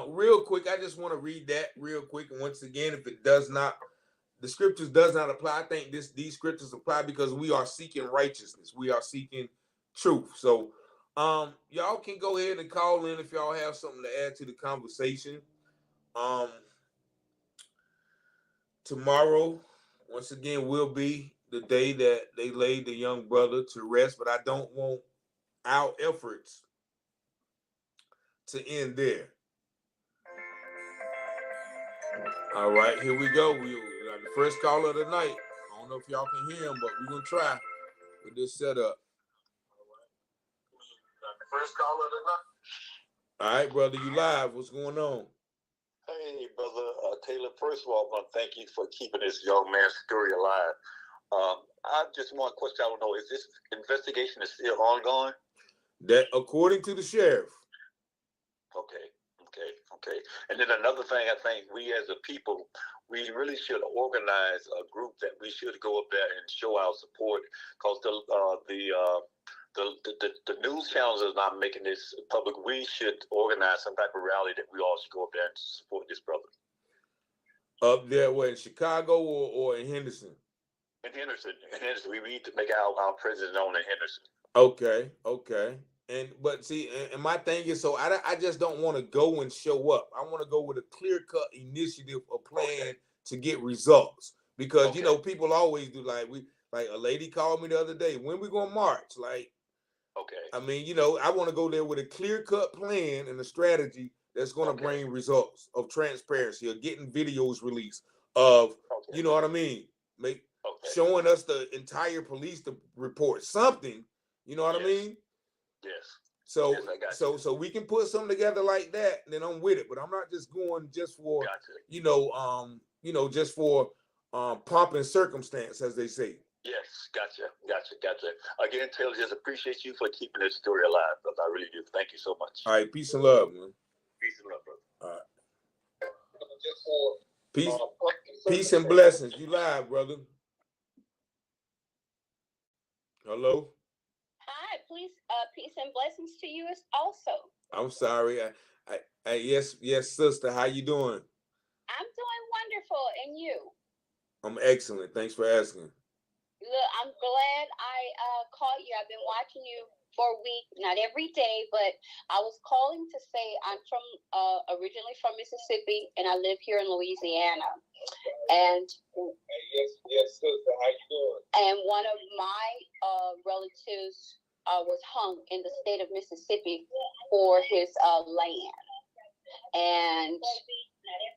[SPEAKER 1] real quick, I just want to read that real quick. And once again, if it does not, the scriptures does not apply. I think these scriptures apply because we are seeking righteousness. We are seeking truth. So, y'all can go ahead and call in if y'all have something to add to the conversation. Tomorrow, once again, will be the day that they laid the young brother to rest, but I don't want our efforts to end there. All right, here we go. We got the first caller of the night. I don't know if y'all can hear him, but we're gonna try with this setup.
[SPEAKER 2] First caller of the night.
[SPEAKER 1] All right, brother, you live. What's going on?
[SPEAKER 2] Hey, brother Taylor. First of all, I want to thank you for keeping this young man's story alive. I just want a question. I don't know. Is this investigation is still ongoing?
[SPEAKER 1] That according to the sheriff.
[SPEAKER 2] Okay. And then another thing, I think we as a people, we really should organize a group that we should go up there and show our support, because the news channels is not making this public. We should organize some type of rally that we all should go up there and support this brother.
[SPEAKER 1] Up there, where in Chicago or in Henderson?
[SPEAKER 2] In Henderson. We need to make our president known in Henderson.
[SPEAKER 1] Okay. But see, and my thing is, so I just don't want to go and show up. I want to go with a clear-cut initiative or plan to get results. Because people always do, like a lady called me the other day, when we gonna march? Like, I mean, I want to go there with a clear-cut plan and a strategy that's going to bring results of transparency, of getting videos released, of you know what I mean, showing us the entire police report, something, you know what I mean.
[SPEAKER 2] Yes.
[SPEAKER 1] So we can put something together like that, then I'm with it. But I'm not just going just for just for pomp and circumstance, as they say.
[SPEAKER 2] Yes, gotcha. Again, Taylor, just appreciate you for keeping this story alive, brother. I really do. Thank you so much.
[SPEAKER 1] All right, peace and love, man.
[SPEAKER 2] Peace and love, brother.
[SPEAKER 1] All right. Peace and blessings. You live, brother. Hello.
[SPEAKER 3] Hi, please. Peace and blessings to you also.
[SPEAKER 1] I'm sorry. Yes, sister. How you doing?
[SPEAKER 3] I'm doing wonderful, and you?
[SPEAKER 1] I'm excellent. Thanks for asking.
[SPEAKER 3] Look, I'm glad I caught you. I've been watching you for a week, not every day, but I was calling to say I'm from originally from Mississippi, and I live here in Louisiana. And
[SPEAKER 1] yes, sister. How you doing?
[SPEAKER 3] And one of my relatives was hung in the state of Mississippi for his land, and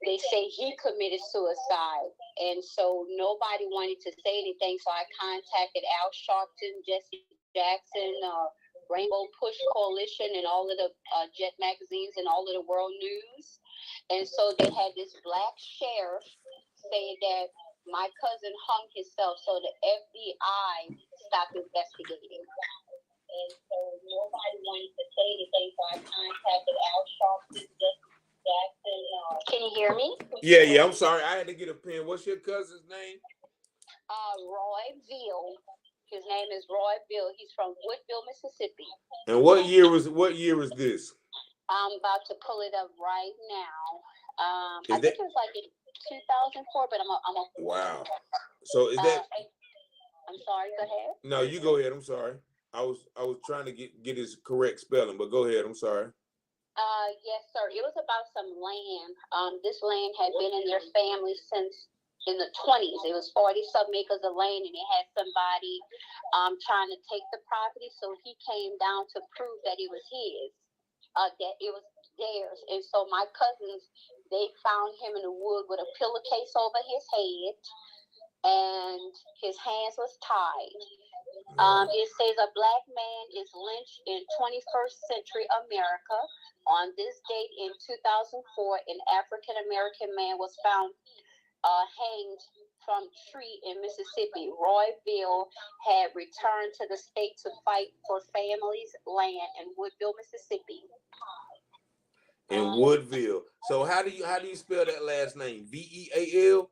[SPEAKER 3] they say he committed suicide, and so nobody wanted to say anything. So I contacted Al Sharpton, Jesse Jackson, Rainbow Push Coalition, and all of the Jet magazines and all of the world news. And so they had this black sheriff saying that my cousin hung himself, so the FBI stopped investigating. And so nobody wanted to say anything, so I contacted Al Sharpton, Jackson. Can you hear me?
[SPEAKER 1] Yeah. I'm sorry. I had to get a pen. What's your cousin's name?
[SPEAKER 3] Roy Veal. His name is Roy Veal. He's from Woodville, Mississippi.
[SPEAKER 1] And what year was this?
[SPEAKER 3] I'm about to pull it up right now. I
[SPEAKER 1] Is
[SPEAKER 3] think
[SPEAKER 1] that
[SPEAKER 3] it was like in 2004, but I'm a
[SPEAKER 1] wow? So is that?
[SPEAKER 3] I'm sorry. Go ahead.
[SPEAKER 1] No, you go ahead. I'm sorry. I was trying to get his correct spelling, but go ahead. I'm sorry.
[SPEAKER 3] Yes, sir. It was about some land. This land had been in their family since in the 20s. It was 40-some acres of land, and it had somebody trying to take the property. So he came down to prove that it was his, that it was theirs. And so my cousins, they found him in the wood with a pillowcase over his head, and his hands was tied. It says a black man is lynched in 21st century America. On this date in 2004, an African American man was found hanged from a tree in Mississippi. Roy Veal had returned to the state to fight for families' land in Woodville, Mississippi.
[SPEAKER 1] In Woodville. So how do you spell that last name? Veal?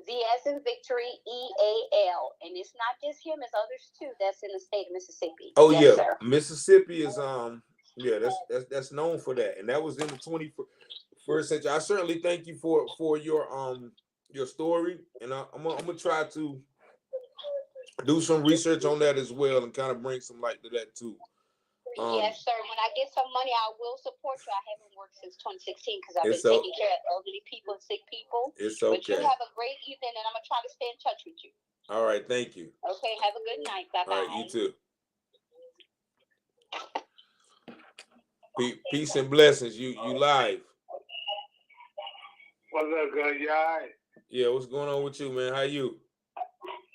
[SPEAKER 3] V as in victory, EAL. And it's not just him, it's others too that's in the state of Mississippi.
[SPEAKER 1] Oh
[SPEAKER 3] yes,
[SPEAKER 1] yeah,
[SPEAKER 3] sir.
[SPEAKER 1] Mississippi is that's known for that, and that was in the 21st century. I certainly thank you for your story, and I'm gonna try to do some research on that as well, and kind of bring some light to that too.
[SPEAKER 3] Yes, sir. When I get some money, I will support you. I haven't worked since 2016 because I've been taking care of elderly people and sick people.
[SPEAKER 1] It's okay.
[SPEAKER 3] But you have a great evening, and I'm gonna try to stay in touch with you.
[SPEAKER 1] All right, thank you.
[SPEAKER 3] Okay, have a good night. Bye bye.
[SPEAKER 1] All right, you too. Peace and blessings. You live.
[SPEAKER 2] What's up, good? You all right?
[SPEAKER 1] Yeah, what's going on with you, man? How you?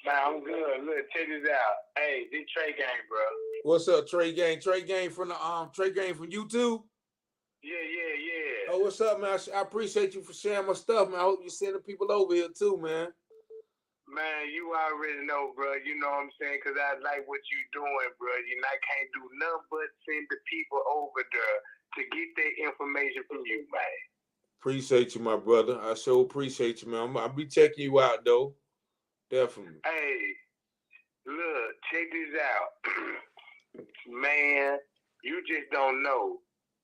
[SPEAKER 2] Man, I'm good. Look, check this out. Hey, this Trey Gang, bro.
[SPEAKER 1] What's up, Trey Gang? Trey Gang from the Trey Gang from YouTube?
[SPEAKER 2] Yeah.
[SPEAKER 1] Oh, what's up, man? I appreciate you for sharing my stuff, man. I hope you're sending people over here too, man.
[SPEAKER 2] Man, you already know, bro. You know what I'm saying? Because I like what you doing, bro. You know, I can't do nothing but send the people over there to get their information from you, man.
[SPEAKER 1] Appreciate you, my brother. I sure appreciate you, man. I'll be checking you out, though. Definitely.
[SPEAKER 2] Hey, look, check this out. Man, you just don't know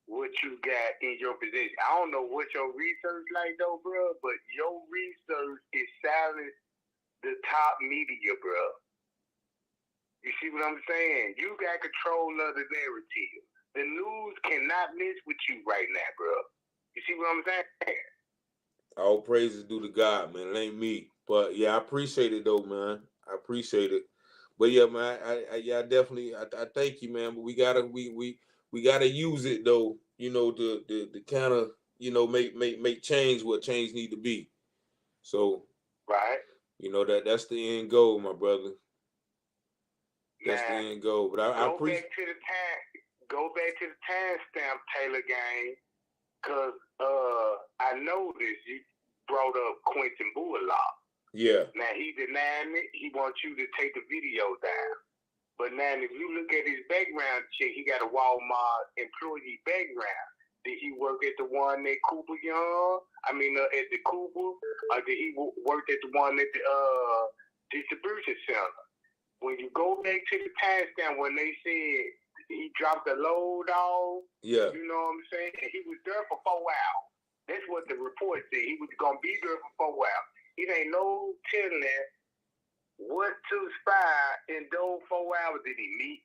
[SPEAKER 2] what you got in your possession. I don't know what your research like, though, bro, but your research is silent the top media, bro. You see what I'm saying? You got control of the narrative. The news cannot mess with you right now, bro. You see what I'm saying?
[SPEAKER 1] All praises due to God, man. It ain't me. But yeah, I appreciate it though, man. I appreciate it. But yeah, man, I definitely I thank you, man. But we gotta use it though, you know, to kind of, you know, make change what change need to be. So
[SPEAKER 2] right.
[SPEAKER 1] You know, that's the end goal, my brother. That's the end goal. But I appreciate.
[SPEAKER 2] Go back to the timestamp, Taylor Gang, because I noticed you brought up Quinton Bullock.
[SPEAKER 1] Yeah.
[SPEAKER 2] Now he denying it. He wants you to take the video down. But now, if you look at his background check, he got a Walmart employee background. Did he work at the one at Cooper Young? At the Cooper, or did he work at the one at the distribution center? When you go back to the timestamp when they said he dropped the load off,
[SPEAKER 1] yeah,
[SPEAKER 2] you know what I'm saying? He was there for 4 hours. That's what the report said. He was gonna be there for 4 hours. It ain't no telling what transpired in those 4 hours. Did he meet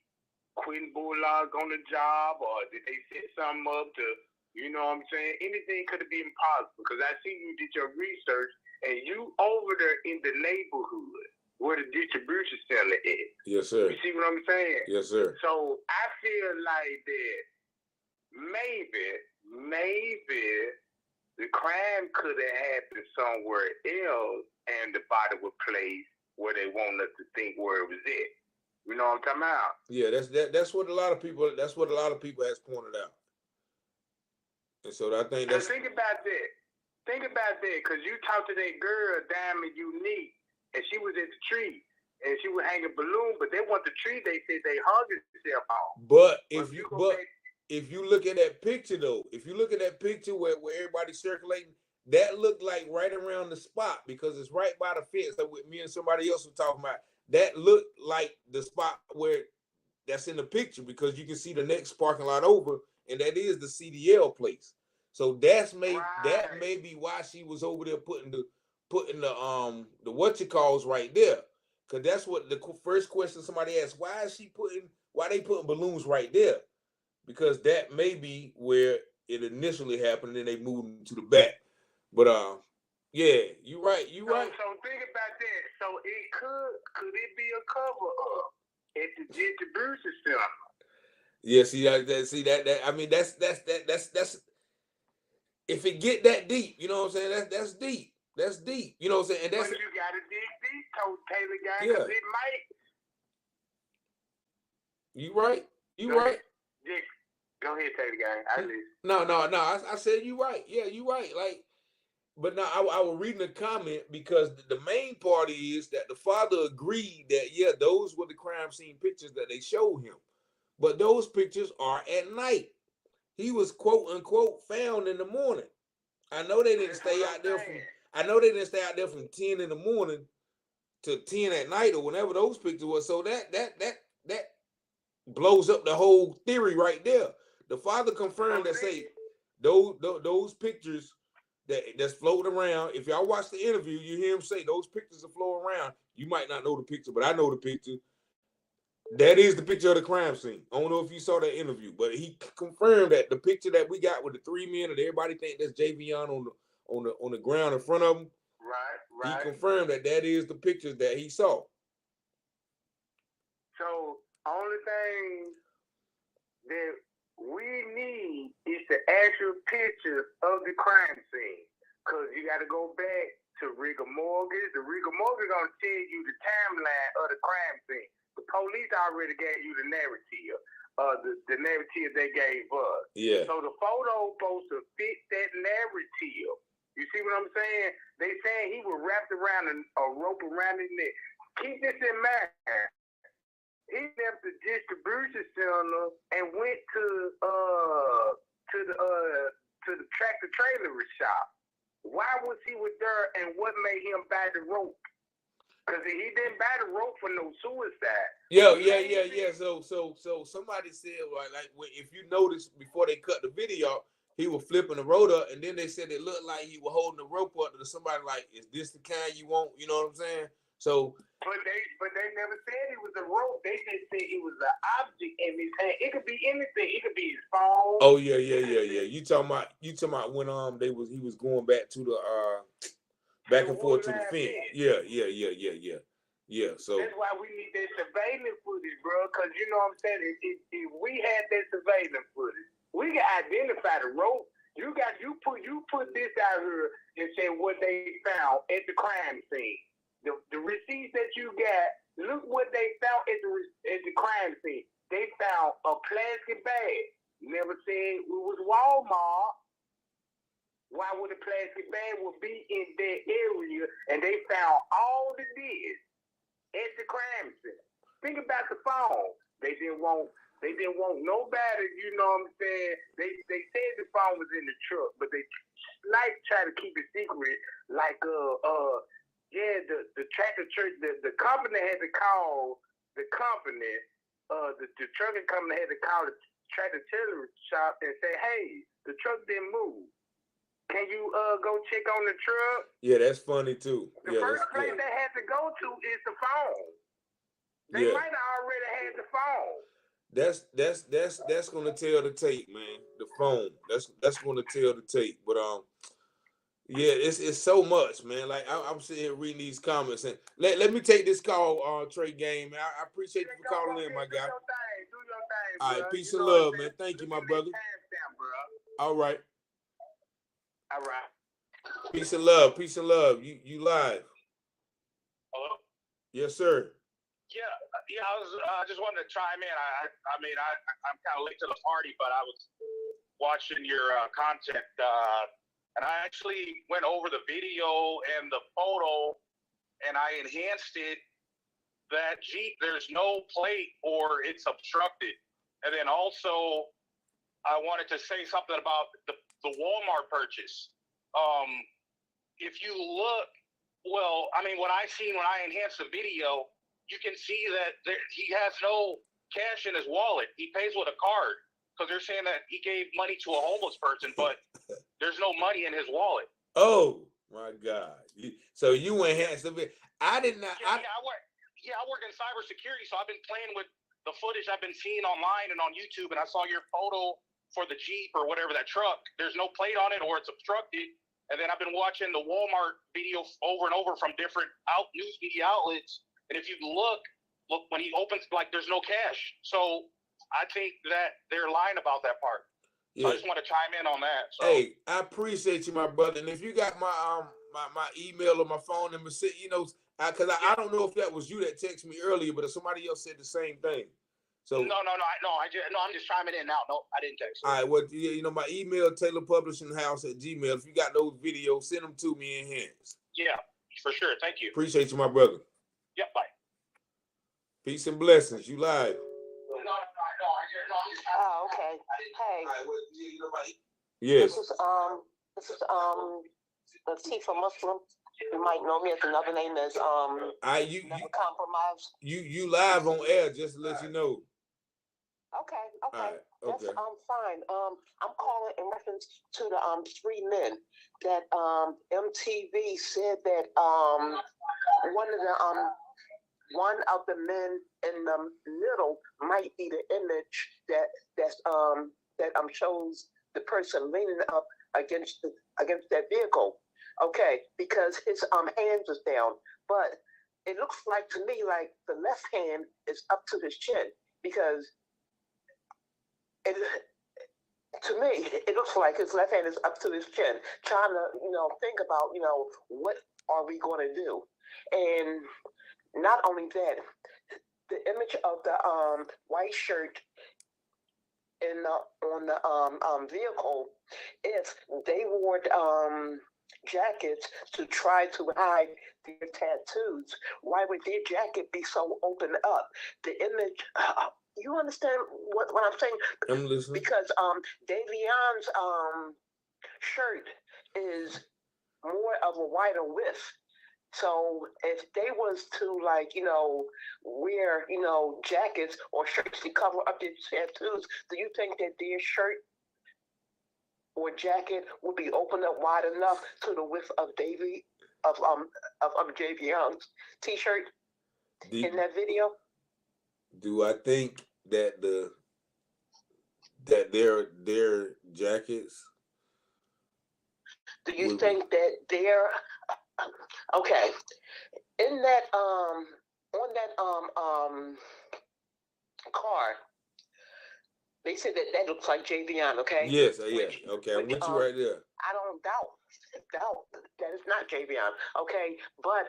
[SPEAKER 2] Quinton Bullock on the job, or did they set something up to, you know what I'm saying? Anything could have been possible, because I see you did your research, and you over there in the neighborhood where the distribution center is.
[SPEAKER 1] Yes, sir.
[SPEAKER 2] You see what I'm saying?
[SPEAKER 1] Yes, sir.
[SPEAKER 2] So I feel like that maybe the crime could have happened somewhere else, and the body was placed where they want us to think where it was at. You know what I'm talking about?
[SPEAKER 1] Yeah, that's what a lot of people has pointed out. And so I think
[SPEAKER 2] think about that. Think about that, because you talked to that girl, Diamond Unique, and she was at the tree, and she was hanging balloon, but they want the tree. They said they hung themselves on.
[SPEAKER 1] But if you look at that picture though, if you look at that picture where everybody's circulating, that looked like right around the spot because it's right by the fence that with me and somebody else were talking about. That looked like the spot where that's in the picture because you can see the next parking lot over, and that is the CDL place. So that may be why she was over there putting the what you calls right there. Cause that's what the first question somebody asked, why they putting balloons right there? Because that may be where it initially happened, and then they moved them to the back. But yeah, you're right.
[SPEAKER 2] So think about that. So it could it be a cover up at the distribution center?
[SPEAKER 1] Yeah, that. I mean, that's if it get that deep, you know what I'm saying? That's deep. That's deep. You know what I'm saying? And that's
[SPEAKER 2] but you gotta dig deep, Taylor guy,
[SPEAKER 1] yeah.
[SPEAKER 2] Because it might.
[SPEAKER 1] You right. You right.
[SPEAKER 2] Go ahead, Taylor guy. I listen.
[SPEAKER 1] No. I said you right. Yeah, you right. Like, but now I was reading the comment because the main part is that the father agreed that yeah, those were the crime scene pictures that they showed him, but those pictures are at night. He was quote unquote found in the morning. I know they didn't stay out there from 10 in the morning to 10 at night or whenever those pictures were. So that blows up the whole theory right there. The father confirmed that say those pictures that's floating around. If y'all watch the interview, you hear him say those pictures are floating around. You might not know the picture, but I know the picture. That is the picture of the crime scene. I don't know if you saw that interview, but he confirmed that the picture that we got with the 3 men that everybody think that's Javion on the ground in front of him.
[SPEAKER 2] Right.
[SPEAKER 1] He confirmed that is the pictures that he saw.
[SPEAKER 2] So only thing that we need is the actual picture of the crime scene, because you got to go back to rigor mortis. The rigor mortis gonna tell you the timeline of the crime scene. The police already gave you the narrative, the narrative they gave us.
[SPEAKER 1] Yeah.
[SPEAKER 2] So the photo supposed to fit that narrative. You see what I'm saying? They saying he was wrapped around a rope around his neck. Keep this in mind. He left the distribution center and went to the tractor trailer shop. Why was he with there, and what made him buy the rope? Because he didn't buy the rope for no suicide.
[SPEAKER 1] Yeah. So somebody said like if you notice before they cut the video, he was flipping the rope up, and then they said it looked like he was holding the rope up to somebody like, is this the kind you want? You know what I'm saying? So
[SPEAKER 2] but they never said it was a rope. They just said it was an object in his hand. It could be anything. It could be his phone.
[SPEAKER 1] Oh yeah. You talking about when he was going back to the back and forth to the fence. Yeah. So
[SPEAKER 2] that's why we need that surveillance footage, bro. Because you know what I'm saying. If we had that surveillance footage, we can identify the rope. You put this out here and say what they found at the crime scene. The receipts that you got. Look what they found at the crime scene. They found a plastic bag. Never said it was Walmart. Why would a plastic bag would be in that area? And they found all the discs at the crime scene. Think about the phone. They didn't want nobody, you know what I'm saying? They said the phone was in the truck, but they try to keep it secret. Like the tractor church, the company had to call the company, the trucking company had to call the tractor trailer shop and say, hey, the truck didn't move. Can you go check on the truck?
[SPEAKER 1] Yeah, that's funny too.
[SPEAKER 2] The first place they had to go to is the phone. They might have already had the phone.
[SPEAKER 1] That's gonna tell the tape, man. The phone. That's gonna tell the tape. But yeah, it's so much, man. Like I'm sitting here reading these comments, and let me take this call, Trey Game. Man, I appreciate you for calling in, my guy.
[SPEAKER 2] Do your thing,
[SPEAKER 1] all right, peace and love, man. Thank you, my brother. All right. Peace and love. You live.
[SPEAKER 4] Hello.
[SPEAKER 1] Yes, sir.
[SPEAKER 4] Yeah. I just wanted to chime in. I'm kind of late to the party, but I was watching your content and I actually went over the video and the photo, and I enhanced it. That Jeep, there's no plate or it's obstructed. And then also, I wanted to say something about the Walmart purchase. If you look, well, I mean, what I seen when I enhanced the video, you can see that he has no cash in his wallet. He pays with a card because they're saying that he gave money to a homeless person, but there's no money in his wallet.
[SPEAKER 1] Oh my God! So you enhanced the video. I did not.
[SPEAKER 4] I work in cybersecurity, so I've been playing with the footage I've been seeing online and on YouTube, and I saw your photo for the Jeep or whatever, that truck. There's no plate on it or it's obstructed. And then I've been watching the Walmart video over and over from different news media outlets. And if you look when he opens, like, there's no cash. So I think that they're lying about that part. So I just want to chime in on that. So.
[SPEAKER 1] Hey, I appreciate you, my brother. And if you got my my email or my phone number, you know, because I don't know if that was you that texted me earlier, but if somebody else said the same thing. So
[SPEAKER 4] I'm just chiming in now. No, I didn't text.
[SPEAKER 1] All right, well, you know, my email, taylorpublishinghouse@gmail. If you got those videos, send them to me enhanced.
[SPEAKER 4] Yeah, for sure. Thank you.
[SPEAKER 1] Appreciate you, my brother.
[SPEAKER 4] Yep, bye.
[SPEAKER 1] Peace and blessings. You live.
[SPEAKER 5] Oh, okay. Hey.
[SPEAKER 1] Yes.
[SPEAKER 5] This is Latifah Muslim. You might know me as another name as Never Compromise.
[SPEAKER 1] You live on air, just to let you know.
[SPEAKER 5] Okay.
[SPEAKER 1] Right,
[SPEAKER 5] That's
[SPEAKER 1] okay.
[SPEAKER 5] fine. I'm calling in reference to the three men that MTV said that one of the men in the middle might be the image that shows the person leaning up against that vehicle. Okay, because his hands is down, but it looks like to me like the left hand is up to his chin, because to me it looks like his left hand is up to his chin, trying to think about what are we going to do. And not only that, the image of the white shirt on the vehicle, if they wore jackets to try to hide their tattoos, why would their jacket be so open up? The image, you understand what I'm saying?
[SPEAKER 1] I'm listening.
[SPEAKER 5] Because Javion's shirt is more of a wider width. So if they was to wear jackets or shirts to cover up their tattoos, do you think that their shirt or jacket would be opened up wide enough to the width of Javion's t-shirt in that video?
[SPEAKER 1] Do I think that their jackets?
[SPEAKER 5] Do you think that they're okay? In that on that car, they said that looks like Javion, okay?
[SPEAKER 1] Yes, okay, I'm with you right there.
[SPEAKER 5] I don't doubt that it's not Javion, okay? But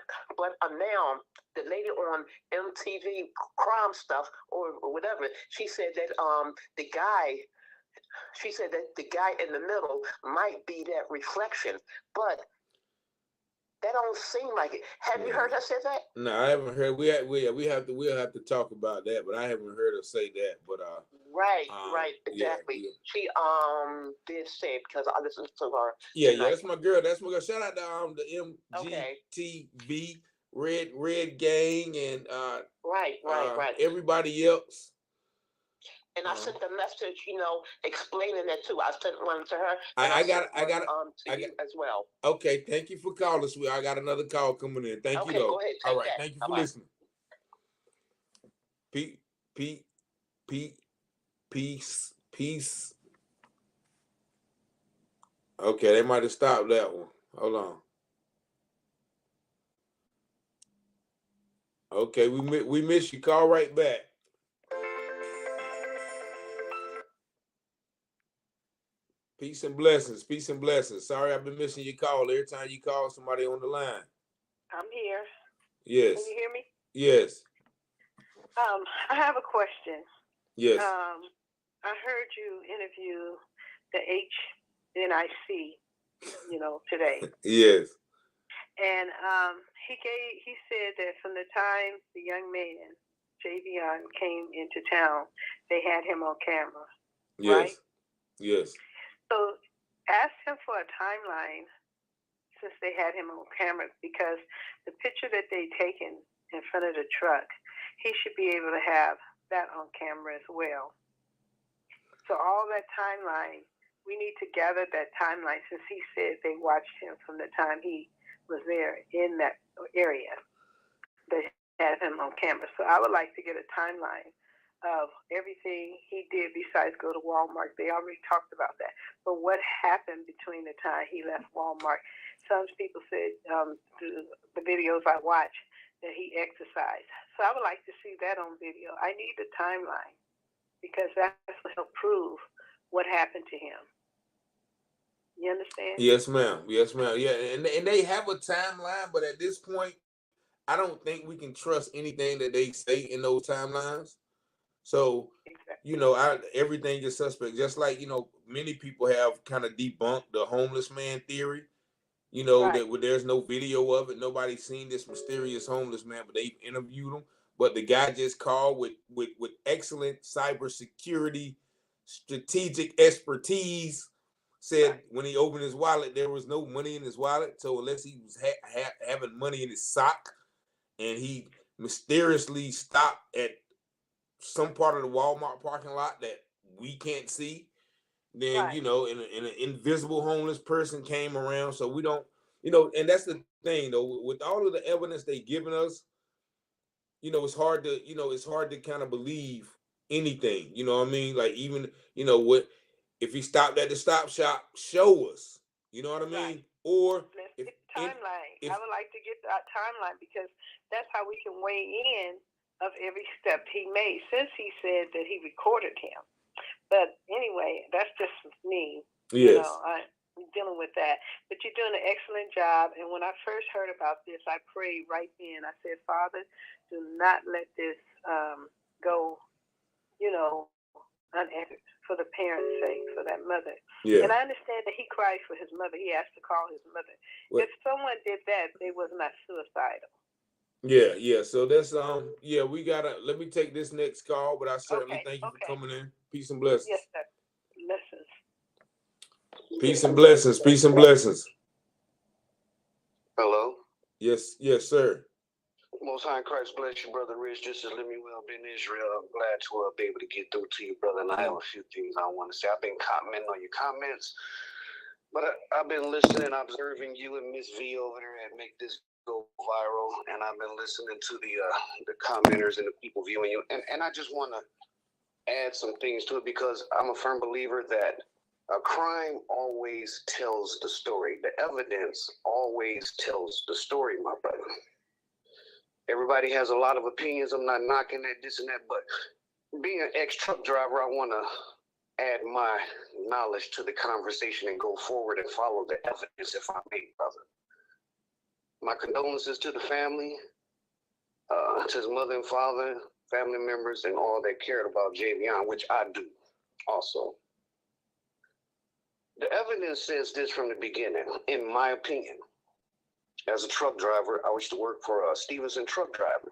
[SPEAKER 5] now the lady on MTV crime stuff or whatever, she said that the guy in the middle might be that reflection, but that don't seem like it. Have you heard her say that?
[SPEAKER 1] No, I haven't heard. We'll have to talk about that, but I haven't heard her say that. But
[SPEAKER 5] right, exactly.
[SPEAKER 1] Yeah.
[SPEAKER 5] She did say it because I listened to her.
[SPEAKER 1] Yeah, that's my girl. Shout out to the MGTV Red Gang and
[SPEAKER 5] right.
[SPEAKER 1] everybody else.
[SPEAKER 5] And I sent a message, explaining that too. I sent one to her.
[SPEAKER 1] I got
[SPEAKER 5] you as well.
[SPEAKER 1] Okay, thank you for calling, sweet. I got another call coming in. Thank you, though.
[SPEAKER 5] Go ahead.
[SPEAKER 1] All right, thank you for listening. Peace. Okay, they might have stopped that one. Hold on. Okay, we missed you. Call right back. Peace and blessings. Sorry, I've been missing your call. Every time you call somebody on the line.
[SPEAKER 6] I'm here.
[SPEAKER 1] Yes.
[SPEAKER 6] Can you hear me?
[SPEAKER 1] Yes.
[SPEAKER 6] I have a question.
[SPEAKER 1] Yes.
[SPEAKER 6] I heard you interview the HNIC today.
[SPEAKER 1] Yes.
[SPEAKER 6] And he said that from the time the young man, Javion, came into town, they had him on camera, right?
[SPEAKER 1] Yes.
[SPEAKER 6] So ask him for a timeline since they had him on camera, because the picture that they taken in front of the truck, he should be able to have that on camera as well. So all that timeline, we need to gather that timeline, since he said they watched him from the time he was there in that area. They had him on camera. So I would like to get a timeline of everything he did besides go to Walmart. They already talked about that. But what happened between the time he left Walmart? Some people said through the videos I watched that he exercised. So I would like to see that on video. I need the timeline, because that's what will prove what happened to him. You understand?
[SPEAKER 1] Yes, ma'am. Yes, ma'am. Yeah, and they have a timeline, but at this point, I don't think we can trust anything that they say in those timelines. So,
[SPEAKER 6] Exactly.
[SPEAKER 1] everything is suspect. Just like, many people have kind of debunked the homeless man theory.
[SPEAKER 6] Right.
[SPEAKER 1] That there's no video of it. Nobody's seen this mysterious homeless man, but they've interviewed him. But the guy just called with excellent cybersecurity, strategic expertise. Said when he opened his wallet, there was no money in his wallet. So unless he was having money in his sock, and he mysteriously stopped at some part of the Walmart parking lot that we can't see, then
[SPEAKER 6] Right.
[SPEAKER 1] and an invisible homeless person came around. So we don't, and that's the thing though, with all of the evidence they've given us, it's hard to kind of believe anything. You know what I mean? Like, even, what if he stopped at the stop shop, show us. You know what I mean?
[SPEAKER 6] Right.
[SPEAKER 1] Or
[SPEAKER 6] Let's
[SPEAKER 1] if
[SPEAKER 6] get the timeline.
[SPEAKER 1] if
[SPEAKER 6] I would like to get that timeline, because that's how we can weigh in of every step he made, since he said that he recorded him. But anyway, that's just me.
[SPEAKER 1] yes.
[SPEAKER 6] I'm dealing with that. But you're doing an excellent job. And when I first heard about this, I prayed right then. I said, Father, do not let this go, unanswered, for the parents' sake, for that mother.
[SPEAKER 1] Yeah.
[SPEAKER 6] And I understand that he cried for his mother. He asked to call his mother.
[SPEAKER 1] Well,
[SPEAKER 6] if someone did that, they was not suicidal.
[SPEAKER 1] Yeah. So that's we gotta let me take this next call, but I certainly thank you for
[SPEAKER 6] Okay.
[SPEAKER 1] coming in. Peace and blessings.
[SPEAKER 6] Yes, sir. Blessings.
[SPEAKER 1] Peace and blessings. Peace and blessings.
[SPEAKER 7] Hello.
[SPEAKER 1] Yes, sir.
[SPEAKER 7] Most High in Christ bless you, Brother Rich. Just as let me well be in Israel. I'm glad to be able to get through to you, brother. And I have a few things I want to say. I've been commenting on your comments, but I've been listening, observing you and Miss V over there at Make This Go Viral, and I've been listening to the commenters and the people viewing you. And I just want to add some things to it, because I'm a firm believer that a crime always tells the story. The evidence always tells the story, my brother. Everybody has a lot of opinions. I'm not knocking that, this and that, but being an ex-truck driver, I want to add my knowledge to the conversation and go forward and follow the evidence, if I may, brother. My condolences to the family, to his mother and father, family members, and all that cared about Javion, which I do also. The evidence says this from the beginning, in my opinion. As a truck driver, I used to work for Stevenson Truck Driver.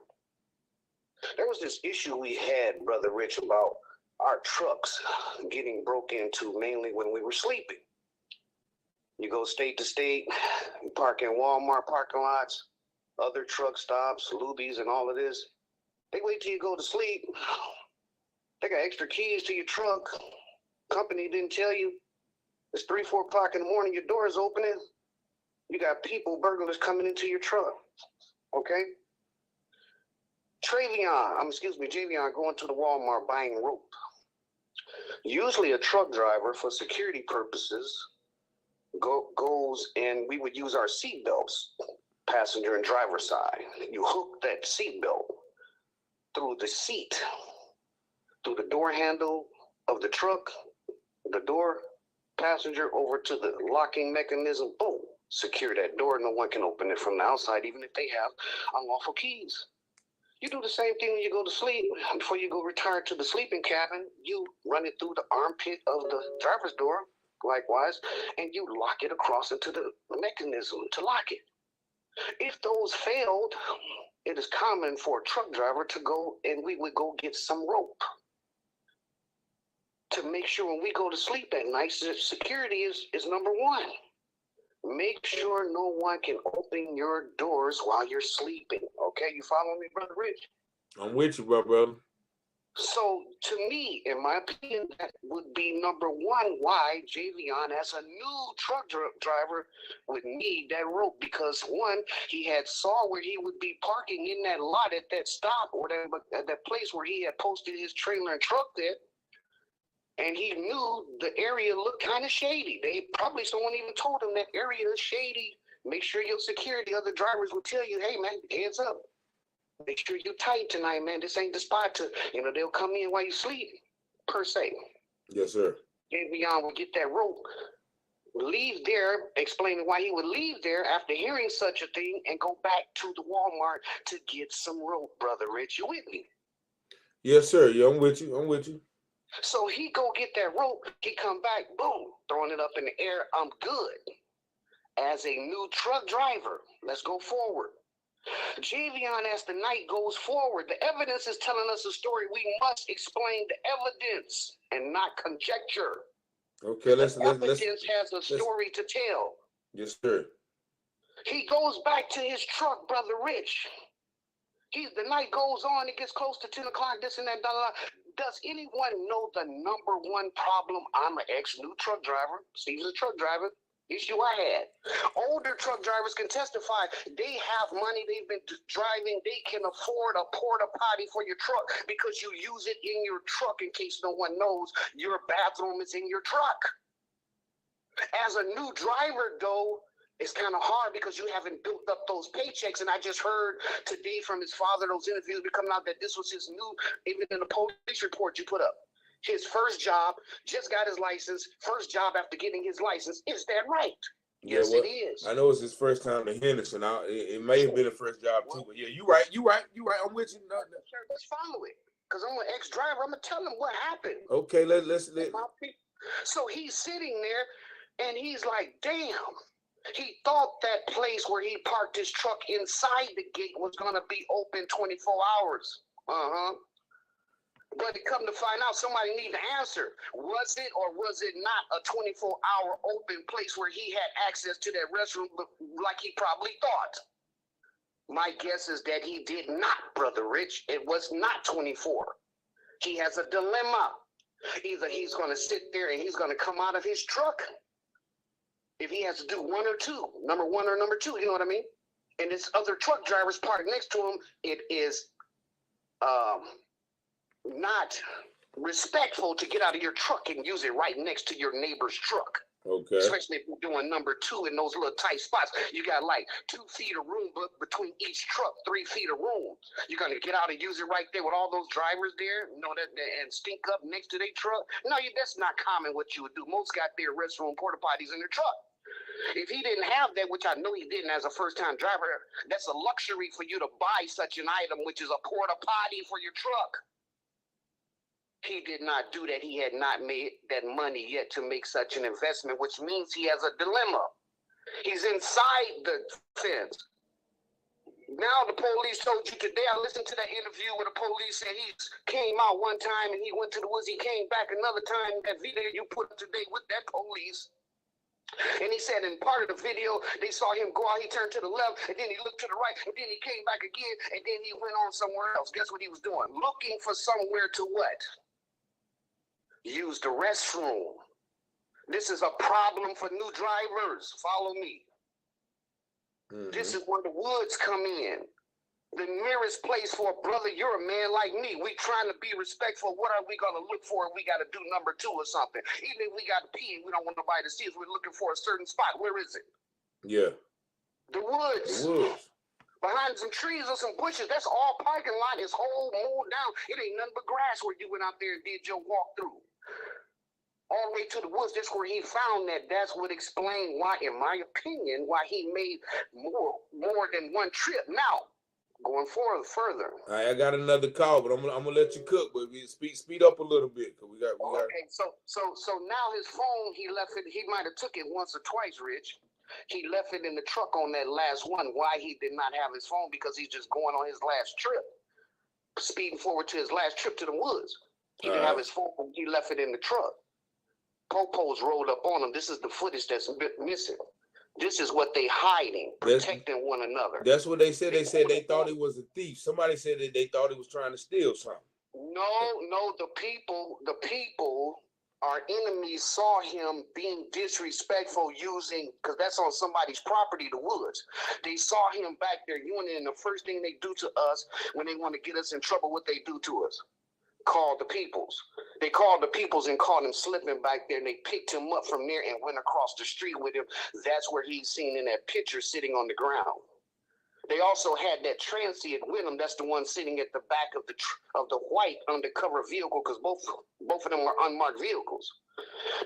[SPEAKER 7] There was this issue we had, Brother Rich, about our trucks getting broke into, mainly when we were sleeping. You go state to state, you park in Walmart parking lots, other truck stops, Luby's, and all of this. They wait till you go to sleep. They got extra keys to your truck. Company didn't tell you. It's 3, 4 o'clock in the morning, your door is opening. You got burglars coming into your truck, okay? Javion going to the Walmart buying rope. Usually a truck driver, for security purposes, goes and we would use our seat belts, passenger and driver side. You hook that seat belt through the seat, through the door handle of the truck, the door, passenger over to the locking mechanism, boom. Secure that door. No one can open it from the outside, even if they have unlawful keys. You do the same thing when you go to sleep. Before you go retire to the sleeping cabin, you run it through the armpit of the driver's door likewise, and you lock it across into the mechanism to lock it. If those failed, it is common for a truck driver to go and we would go get some rope to make sure when we go to sleep at night, security is number one. Make sure no one can open your doors while you're sleeping. Okay, you follow me, Brother Rich?
[SPEAKER 1] I'm with you, brother.
[SPEAKER 7] So, to me, in my opinion, that would be number one why Javion, as a new truck driver, would need that rope. Because, one, he had saw where he would be parking in that lot at that stop or that place where he had posted his trailer and truck there. And he knew the area looked kind of shady. They probably, someone even told him that area is shady. Make sure your security, other drivers will tell you, hey, man, heads up. Make sure you're tight tonight, man. This ain't the spot to, they'll come in while you sleep, per se.
[SPEAKER 1] Yes, sir.
[SPEAKER 7] Javion would get that rope, leave there, explaining why he would leave there after hearing such a thing and go back to the Walmart to get some rope, Brother Rich. You with me?
[SPEAKER 1] Yes, sir. Yeah, I'm with you.
[SPEAKER 7] So he go get that rope, he come back, boom, throwing it up in the air. I'm good. As a new truck driver, let's go forward. Javion, as the night goes forward, the evidence is telling us a story. We must explain the evidence and not conjecture.
[SPEAKER 1] Okay,
[SPEAKER 7] evidence has a story to tell.
[SPEAKER 1] Yes, sir.
[SPEAKER 7] He goes back to his truck, Brother Rich. The night goes on, it gets close to 10 o'clock, this and that, blah, blah. Does anyone know the number one problem? I'm an ex-new truck driver. Steve's a truck driver. Issue I had. Older truck drivers can testify. They have money. They've been driving. They can afford a porta potty for your truck because you use it in your truck. In case no one knows, your bathroom is in your truck. As a new driver, though, it's kind of hard because you haven't built up those paychecks. And I just heard today from his father, those interviews be coming out that this was his new, even in the police report you put up. His first job, just got his license, first job after getting his license. Is that right?
[SPEAKER 1] Yeah,
[SPEAKER 7] yes, it is.
[SPEAKER 1] I know it's his first time in Henderson. It may have been a first job too, but yeah, you right. I'm with you.
[SPEAKER 7] Let's follow it. Because I'm an ex-driver. I'm going to tell him what happened.
[SPEAKER 1] Okay, let's.
[SPEAKER 7] So he's sitting there and he's like, damn. He thought that place where he parked his truck inside the gate was going to be open 24 hours. But it come to find out, somebody need to answer. Was it or was it not a 24-hour open place where he had access to that restroom like he probably thought? My guess is that he did not, Brother Rich. It was not 24. He has a dilemma. Either he's going to sit there and he's going to come out of his truck. If he has to do one or two, number one or number two, you know what I mean? And this other truck driver's parked next to him, it is not respectful to get out of your truck and use it right next to your neighbor's truck.
[SPEAKER 1] Okay.
[SPEAKER 7] Especially if you're doing number two in those little tight spots. You got like 2 feet of room between each truck, 3 feet of room. You're going to get out and use it right there with all those drivers there, and stink up next to their truck? No, that's not common what you would do. Most got their restroom porta potties in their truck. If he didn't have that, which I know he didn't as a first-time driver, that's a luxury for you to buy such an item, which is a porta potty for your truck. He did not do that. He had not made that money yet to make such an investment, which means he has a dilemma. He's inside the fence. Now the police told you today, I listened to that interview where the police said he came out one time and he went to the woods. He came back another time. That video you put up today with that police. And he said in part of the video, they saw him go out, he turned to the left, and then he looked to the right, and then he came back again, and then he went on somewhere else. Guess what he was doing? Looking for somewhere to what? Use the restroom. This is a problem for new drivers. Follow me. Mm-hmm. This is where the woods come in. The nearest place for a brother, you're a man like me. We trying to be respectful. What are we going to look for if we got to do number two or something? Even if we got to pee and we don't want nobody to see us, we're looking for a certain spot. Where is it?
[SPEAKER 1] Yeah.
[SPEAKER 7] The woods.
[SPEAKER 1] The woods.
[SPEAKER 7] Behind some trees or some bushes. That's all parking lot. It's whole mowed down. It ain't nothing but grass where you went out there and did your walk through. All the way to the woods, that's where he found that. That's what explained why, in my opinion, why he made more than one trip. Now, going further.
[SPEAKER 1] All right, I got another call, but I'm gonna let you cook, but speed up a little bit, cause we got.
[SPEAKER 7] Okay, so now his phone, he left it. He might have took it once or twice, Rich. He left it in the truck on that last one. Why he did not have his phone? Because he's just going on his last trip, speeding forward to his last trip to the woods. He didn't have his phone. He left it in the truck. Popos rolled up on him. This is the footage that's missing. This is what they hiding, protecting one another.
[SPEAKER 1] That's what they said. They said they thought he was a thief. Somebody said that they thought he was trying to steal something.
[SPEAKER 7] No, the people, our enemies saw him being disrespectful using, because that's on somebody's property, the woods. They saw him back there using, and the first thing they do to us when they want to get us in trouble, what they do to us? Called the peoples. They called the peoples and caught him slipping back there, and they picked him up from there and went across the street with him. That's where he's seen in that picture sitting on the ground. They also had that transient with him. That's the one sitting at the back of the white undercover vehicle, because both of them are unmarked vehicles.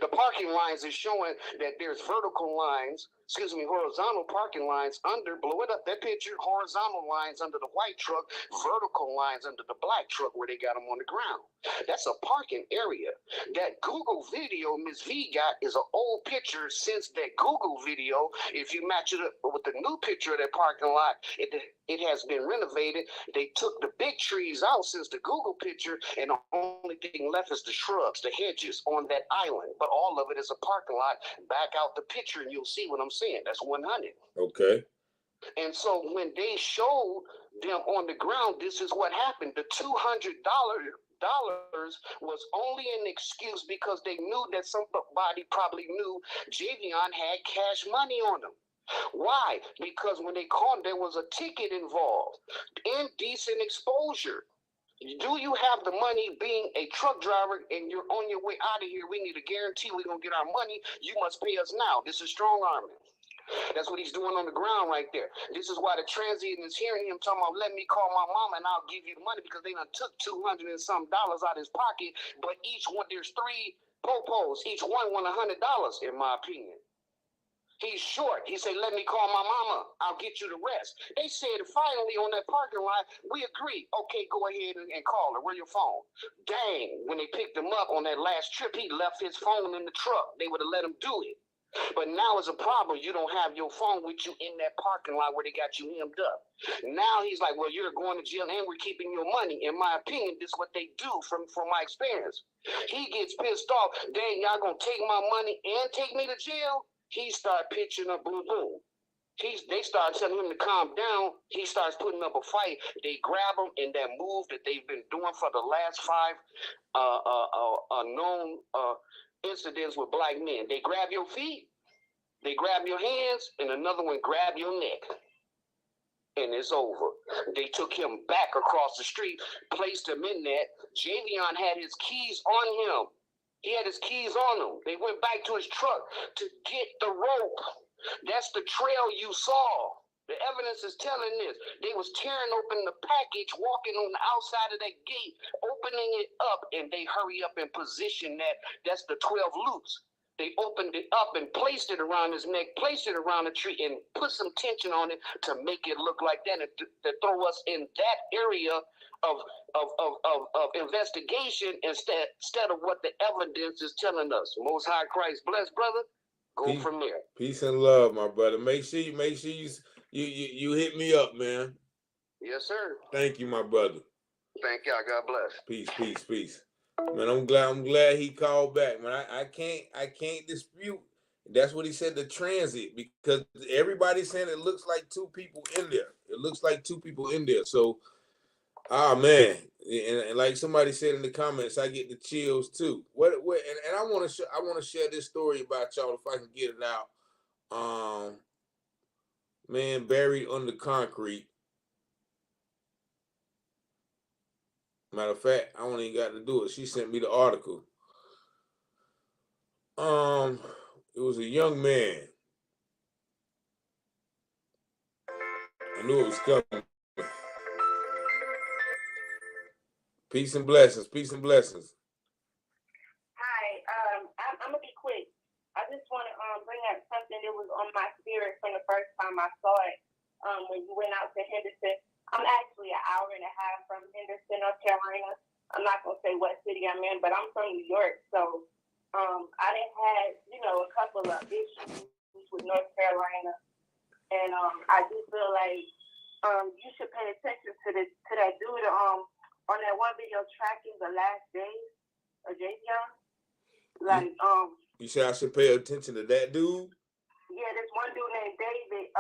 [SPEAKER 7] The parking lines is showing that there's horizontal parking lines under, blow it up, that picture, horizontal lines under the white truck, vertical lines under the black truck where they got them on the ground. That's a parking area. That Google video Ms. V got is an old picture since that Google video. If you match it up with the new picture of that parking lot, it has been renovated. They took the big trees out since the Google picture, and the only thing left is the shrubs, the hedges on that island. But all of it is a parking lot. Back out the picture and you'll see what I'm saying. That's 100.
[SPEAKER 1] Okay.
[SPEAKER 7] And so when they showed them on the ground, this is what happened. The $200 was only an excuse because they knew that somebody probably knew Javion had cash money on him. Why? Because when they called, there was a ticket involved. Indecent exposure. Do you have the money being a truck driver and you're on your way out of here? We need a guarantee we're going to get our money. You must pay us now. This is strong arming. That's what he's doing on the ground right there. This is why the transient is hearing him talking about, let me call my mama and I'll give you the money, because they done took $200 and some out of his pocket. But each one, there's 3 popos. Each one won $100, in my opinion. He's short. He said, let me call my mama. I'll get you the rest. They said finally on that parking lot, we agree. Okay, go ahead and call her. Where's your phone? Dang, when they picked him up on that last trip, he left his phone in the truck. They would have let him do it. But now it's a problem. You don't have your phone with you in that parking lot where they got you hemmed up. Now he's like, well, you're going to jail and we're keeping your money. In my opinion, this is what they do from my experience. He gets pissed off. Dang, y'all going to take my money and take me to jail? He started pitching up boo-boo. They started telling him to calm down. He starts putting up a fight. They grab him in that move that they've been doing for the last 5 known incidents with black men. They grab your feet, they grab your hands, and another one grab your neck. And it's over. They took him back across the street, placed him in that. Javion had his keys on him. He had his keys on him. They went back to his truck to get the rope. That's the trail you saw. The evidence is telling this. They was tearing open the package, walking on the outside of that gate, opening it up, and they hurry up and position that. That's the 12 loops. They opened it up and placed it around his neck, placed it around the tree, and put some tension on it to make it look like that, and to throw us in that area of investigation instead of what the evidence is telling us. Most High Christ bless, brother. Go from there.
[SPEAKER 1] Peace and love, my brother. Make sure you hit me up, man.
[SPEAKER 7] Yes, sir.
[SPEAKER 1] Thank you, my brother.
[SPEAKER 7] Thank y'all. God bless.
[SPEAKER 1] Peace. Man, I'm glad he called back, man. I can't dispute. That's what he said, the transit, because everybody's saying it looks like 2 people in there. It looks like 2 people in there. So, man, and like somebody said in the comments, I get the chills too. And I want to share this story about y'all if I can get it out. Man buried under concrete. Matter of fact, I don't even got to do it. She sent me the article. It was a young man. I knew it was coming. Peace and blessings.
[SPEAKER 8] Hi, I'm gonna be quick. I just want to bring up something that was on my spirit from the first time I saw it. When you went out to Henderson, I'm actually Carolina. I'm not gonna say what city I'm in, but I'm from New York, so I done had, a couple of issues with North Carolina, and I do feel like you should pay attention to that dude on that one video tracking the last days of Javion. Like
[SPEAKER 1] you say I should pay attention to that dude?
[SPEAKER 8] Yeah, this one dude named David,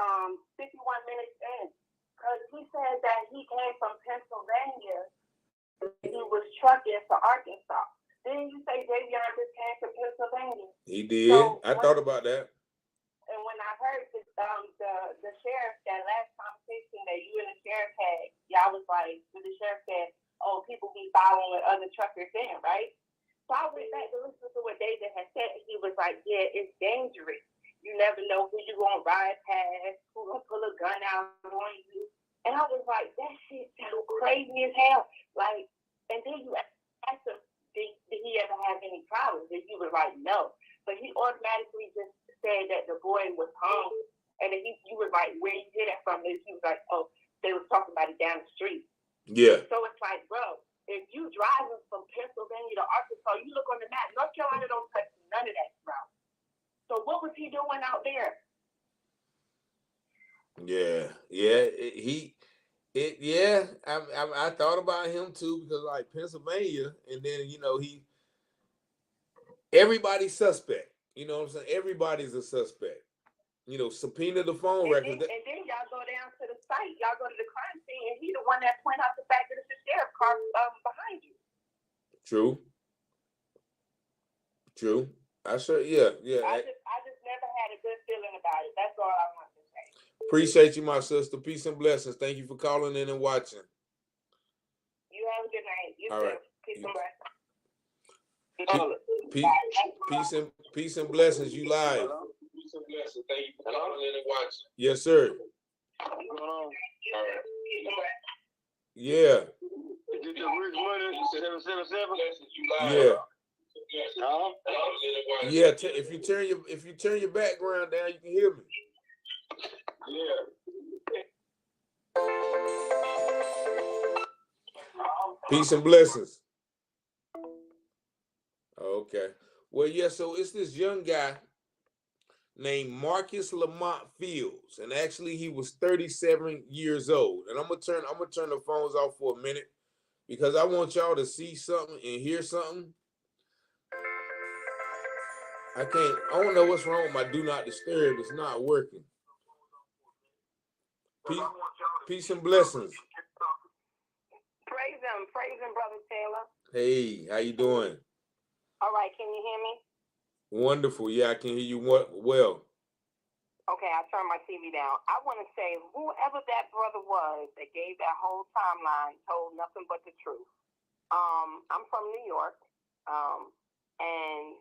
[SPEAKER 8] 51 minutes in, because he said that he came from Pennsylvania. He was trucking for Arkansas. Didn't you say Javion just came from Pennsylvania?
[SPEAKER 1] He did. So I thought about that.
[SPEAKER 8] And when I heard the sheriff, that last conversation that you and the sheriff had, y'all was like, the sheriff said, "Oh, people be following other truckers in, right?" So I went back to listen to what David had said, and he was like, "Yeah, it's dangerous. You never know who you gonna ride past, who gonna pull a gun out on you." And I was like, that shit so crazy as hell. Like, and then you asked him, did he ever have any problems? And he was like, no. But he automatically just said that the boy was home. And then you was like, where you hear that from? And he was like, oh, they was talking about it down the street.
[SPEAKER 1] Yeah.
[SPEAKER 8] So it's like, bro, if you driving from Pennsylvania to Arkansas, you look on the map, North Carolina don't touch none of that, bro. So what was he doing out there?
[SPEAKER 1] Yeah. I thought about him too, because like Pennsylvania, and then everybody's suspect. You know what I'm saying? Everybody's a suspect. Subpoena the phone records.
[SPEAKER 8] And then y'all go down to the site, y'all go to the crime scene, and he's the one that point out the fact that it's the sheriff car behind you.
[SPEAKER 1] True. I sure, yeah.
[SPEAKER 8] I just never had a good feeling about it. That's all I want to say.
[SPEAKER 1] Appreciate you, my sister. Peace and blessings. Thank you for calling in and watching.
[SPEAKER 8] You have a good night. You
[SPEAKER 1] all
[SPEAKER 8] too.
[SPEAKER 1] Right.
[SPEAKER 8] Peace and
[SPEAKER 1] blessings. Peace and blessings. You live. Peace and blessings. Thank you for calling in and watching. Yes, sir.
[SPEAKER 2] What's going on? All right.
[SPEAKER 1] Yeah.
[SPEAKER 2] Is it the Rich Money 777?
[SPEAKER 1] You live.
[SPEAKER 2] Huh?
[SPEAKER 1] Yeah. If you turn your background down, you can hear me.
[SPEAKER 2] Yeah.
[SPEAKER 1] Peace and blessings. Okay. Well, yeah, so it's this young guy named Marcus Lamont Fields, and actually he was 37 years old. And I'm gonna turn the phones off for a minute because I want y'all to see something and hear something. I don't know what's wrong with my do not disturb. It's not working. Peace and blessings.
[SPEAKER 8] Praise him, Brother Taylor.
[SPEAKER 1] Hey, how you doing?
[SPEAKER 8] All right, can you hear me?
[SPEAKER 1] Wonderful. Yeah, I can hear you well.
[SPEAKER 8] Okay, I turned my TV down. I want to say whoever that brother was that gave that whole timeline told nothing but the truth. I'm from New York, and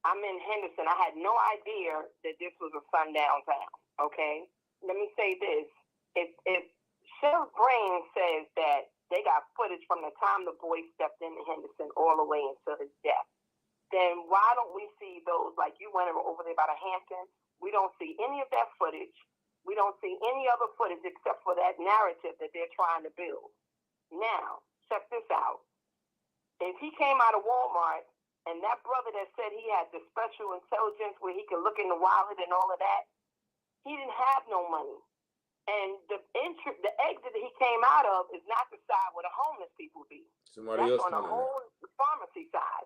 [SPEAKER 8] I'm in Henderson. I had no idea that this was a sundown town, okay? Let me say this. If Sheriff Brain says that they got footage from the time the boy stepped into Henderson all the way until his death, then why don't we see those, like you went over there by the Hampton? We don't see any of that footage. We don't see any other footage except for that narrative that they're trying to build. Now, check this out. If he came out of Walmart and that brother that said he had the special intelligence where he could look in the wallet and all of that, he didn't have no money. And the exit that he came out of is not the side where the homeless people be.
[SPEAKER 1] Somebody
[SPEAKER 8] That's
[SPEAKER 1] else
[SPEAKER 8] on the whole pharmacy side.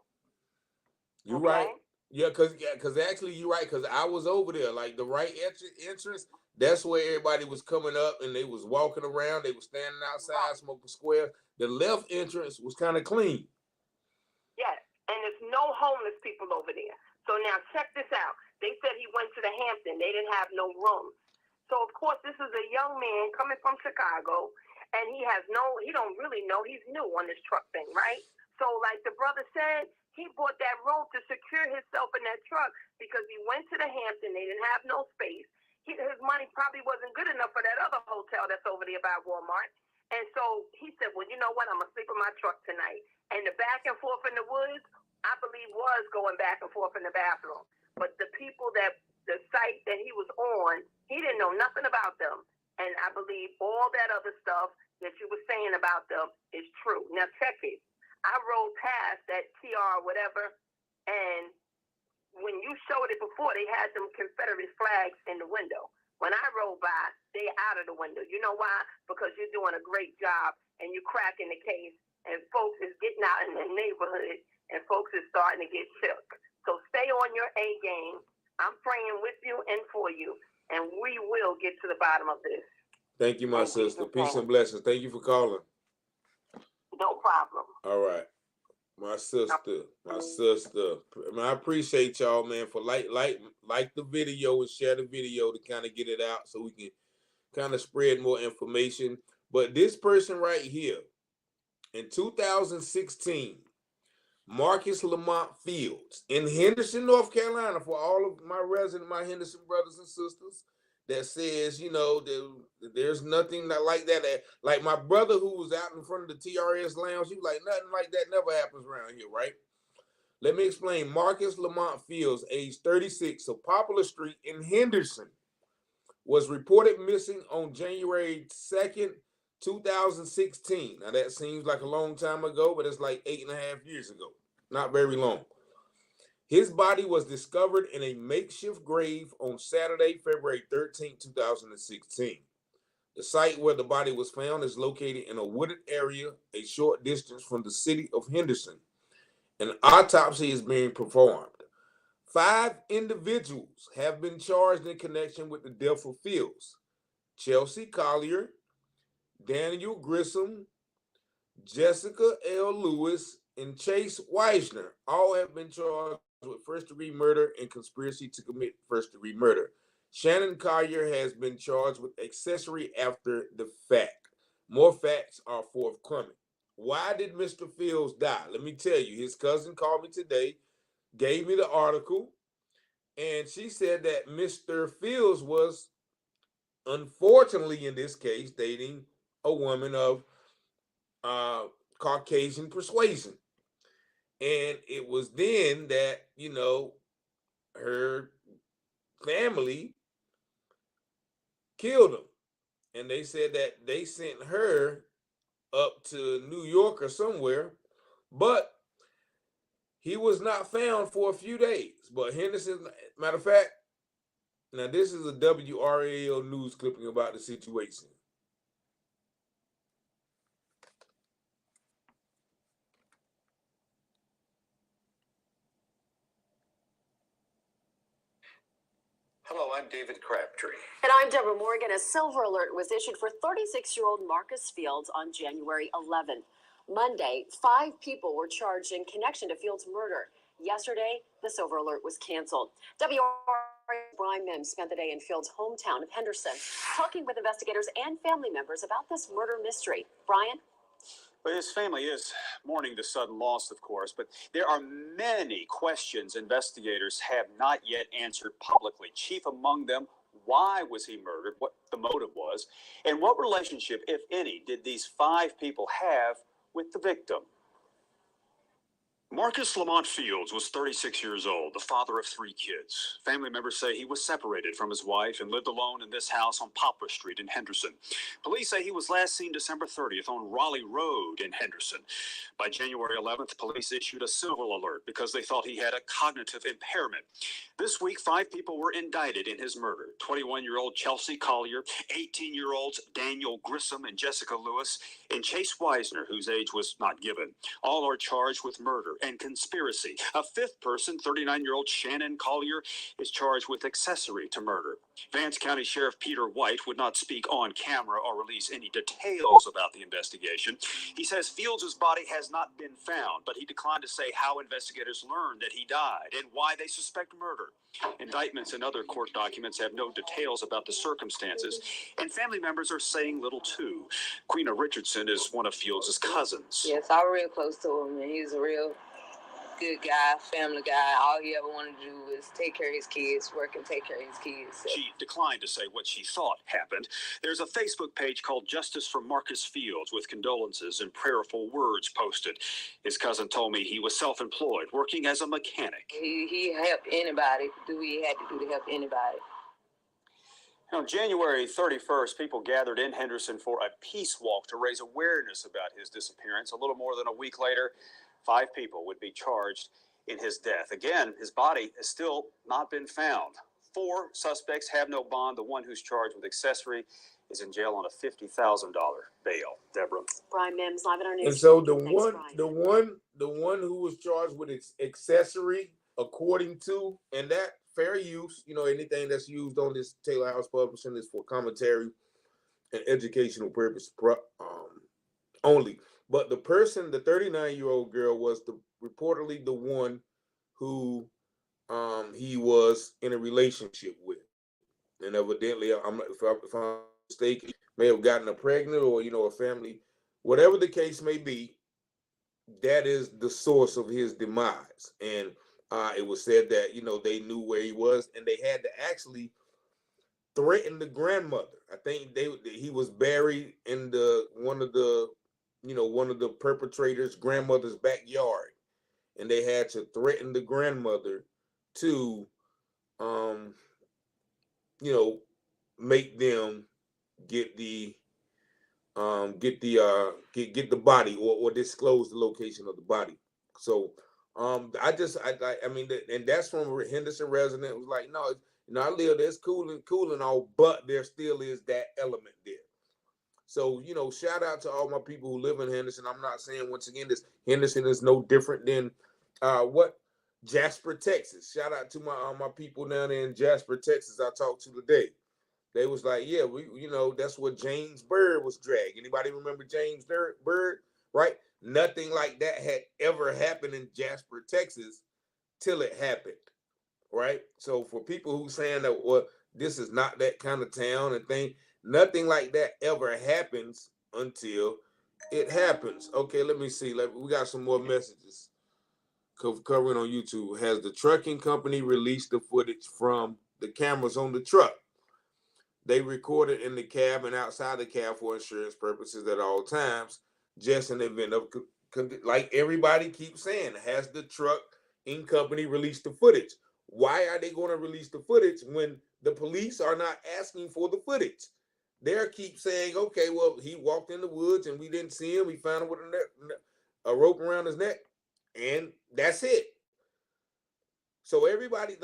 [SPEAKER 1] You're right. Yeah, because actually you're right, because I was over there. Like the right entrance, that's where everybody was coming up and they was walking around. They were standing outside smoking square. The left entrance was kind of clean.
[SPEAKER 8] Yes, and there's no homeless people over there. So now check this out. They said he went to the Hampton. They didn't have no rooms. So of course this is a young man coming from Chicago, and he don't really know. He's new on this truck thing, right? So like the brother said, he bought that rope to secure himself in that truck because he went to the Hampton. They didn't have no space. His money probably wasn't good enough for that other hotel that's over there by Walmart. And so he said, well, you know what? I'm going to sleep in my truck tonight. And the back and forth in the woods, I believe, was going back and forth in the bathroom. But the people the site that he was on, he didn't know nothing about them. And I believe all that other stuff that you were saying about them is true. Now check it. I rode past that TR whatever, and when you showed it before, they had them Confederate flags in the window. When I rode by, they out of the window. You know why? Because you're doing a great job and you're cracking the case, and folks is getting out in the neighborhood, and folks is starting to get shook. So stay on your A game. I'm praying with you and for you, and we will get to the bottom of this.
[SPEAKER 1] Thank you, my sister. Peace and blessings. Thank you for calling.
[SPEAKER 8] No problem.
[SPEAKER 1] All right. My sister. I appreciate y'all, man, for like the video and share the video to kind of get it out so we can kind of spread more information. But this person right here, in 2016, Marcus Lamont Fields in Henderson, North Carolina, for all of my Henderson brothers and sisters, that says, you know, there's nothing like that. Like my brother who was out in front of the TRS lounge, he was like, nothing like that never happens around here, right? Let me explain. Marcus Lamont Fields, age 36, of Poplar Street in Henderson, was reported missing on January 2nd, 2016. Now that seems like a long time ago, but it's like 8.5 years ago. Not very long. His body was discovered in a makeshift grave on Saturday, February 13, 2016. The site where the body was found is located in a wooded area a short distance from the city of Henderson. An autopsy is being performed. 5 individuals have been charged in connection with the death of Fields: Chelsea Collier, Daniel Grissom, Jessica L. Lewis, and Chase Weisner. All have been charged with first-degree murder and conspiracy to commit first-degree murder. Shannon Collier has been charged with accessory after the fact. More facts are forthcoming. Why did Mr. Fields die? Let me tell you, his cousin called me today, gave me the article, and she said that Mr. Fields was, unfortunately in this case, dating a woman of Caucasian persuasion. And it was then that, you know, her family killed him. And they said that they sent her up to New York or somewhere, but he was not found for a few days. But Henderson, matter of fact, now this is a WRAL news clipping about the situation.
[SPEAKER 9] Hello, I'm David Crabtree.
[SPEAKER 10] And I'm Deborah Morgan. A silver alert was issued for 36-year-old Marcus Fields on January 11th. Monday, 5 people were charged in connection to Fields' murder. Yesterday, the silver alert was canceled. WRA's Brian Mims spent the day in Fields' hometown of Henderson, talking with investigators and family members about this murder mystery. Brian?
[SPEAKER 9] Well, his family is mourning the sudden loss, of course, but there are many questions investigators have not yet answered publicly. Chief among them, why was he murdered, what the motive was, and what relationship, if any, did these 5 people have with the victim? Marcus Lamont Fields was 36 years old, the father of 3 kids. Family members say he was separated from his wife and lived alone in this house on Poplar Street in Henderson. Police say he was last seen December 30th on Raleigh Road in Henderson. By January 11th, police issued a silver alert because they thought he had a cognitive impairment. This week, 5 people were indicted in his murder. 21-year-old Chelsea Collier, 18-year-olds Daniel Grissom and Jessica Lewis, and Chase Weisner, whose age was not given. All are charged with murder and conspiracy. A 5th person, 39-year-old Shannon Collier, is charged with accessory to murder. Vance County Sheriff Peter White would not speak on camera or release any details about the investigation. He says Fields' body has not been found, but he declined to say how investigators learned that he died and why they suspect murder. Indictments and other court documents have no details about the circumstances, and family members are saying little too. Quina Richardson is one of Fields' cousins.
[SPEAKER 11] Yes, I'm real close to him, and he's a real good guy, family guy. All he ever wanted to do was take care of his kids, work and take care of his kids. So.
[SPEAKER 9] She declined to say what she thought happened. There's a Facebook page called Justice for Marcus Fields with condolences and prayerful words posted. His cousin told me he was self-employed, working as a mechanic.
[SPEAKER 11] He helped anybody, do what he had to do to help anybody.
[SPEAKER 9] On January 31st, people gathered in Henderson for a peace walk to raise awareness about his disappearance. A little more than a week later, 5 people would be charged in his death. Again, his body has still not been found. 4 suspects have no bond. The one who's charged with accessory is in jail on a $50,000 bail. Deborah.
[SPEAKER 10] Brian Mims, live at our news.
[SPEAKER 1] And so the
[SPEAKER 10] Thanks,
[SPEAKER 1] one who was charged with accessory, according to, and that fair use, anything that's used on this Taylor House Publishing is for commentary and educational purpose only. But the person, the 39-year-old girl, was reportedly the one who he was in a relationship with, and evidently, if I'm mistaken, may have gotten her pregnant, or a family, whatever the case may be. That is the source of his demise, and it was said that they knew where he was, and they had to actually threaten the grandmother. I think he was buried in one of the perpetrators' grandmother's backyard, and they had to threaten the grandmother to make them get the body, or disclose the location of the body. So I mean, and that's from a Henderson resident. It was like, no, I live there's cool and all, but there still is that element there. So shout out to all my people who live in Henderson. I'm not saying, once again, this Henderson is no different than Jasper, Texas. Shout out to my people down there in Jasper, Texas. I talked to today. They was like, yeah, that's what James Byrd was dragged. Anybody remember James Byrd? Right? Nothing like that had ever happened in Jasper, Texas, till it happened. Right? So for people who saying that, well, this is not that kind of town and thing, nothing like that ever happens until it happens. Okay, let me see. We got some more messages covering on YouTube. Has the trucking company released the footage from the cameras on the truck? They recorded in the cab and outside the cab for insurance purposes at all times. Just an event of, like everybody keeps saying, has the trucking company released the footage? Why are they going to release the footage when the police are not asking for the footage? They keep saying, okay, well, he walked in the woods and we didn't see him. We found him with a rope around his neck, and that's it. So everybody,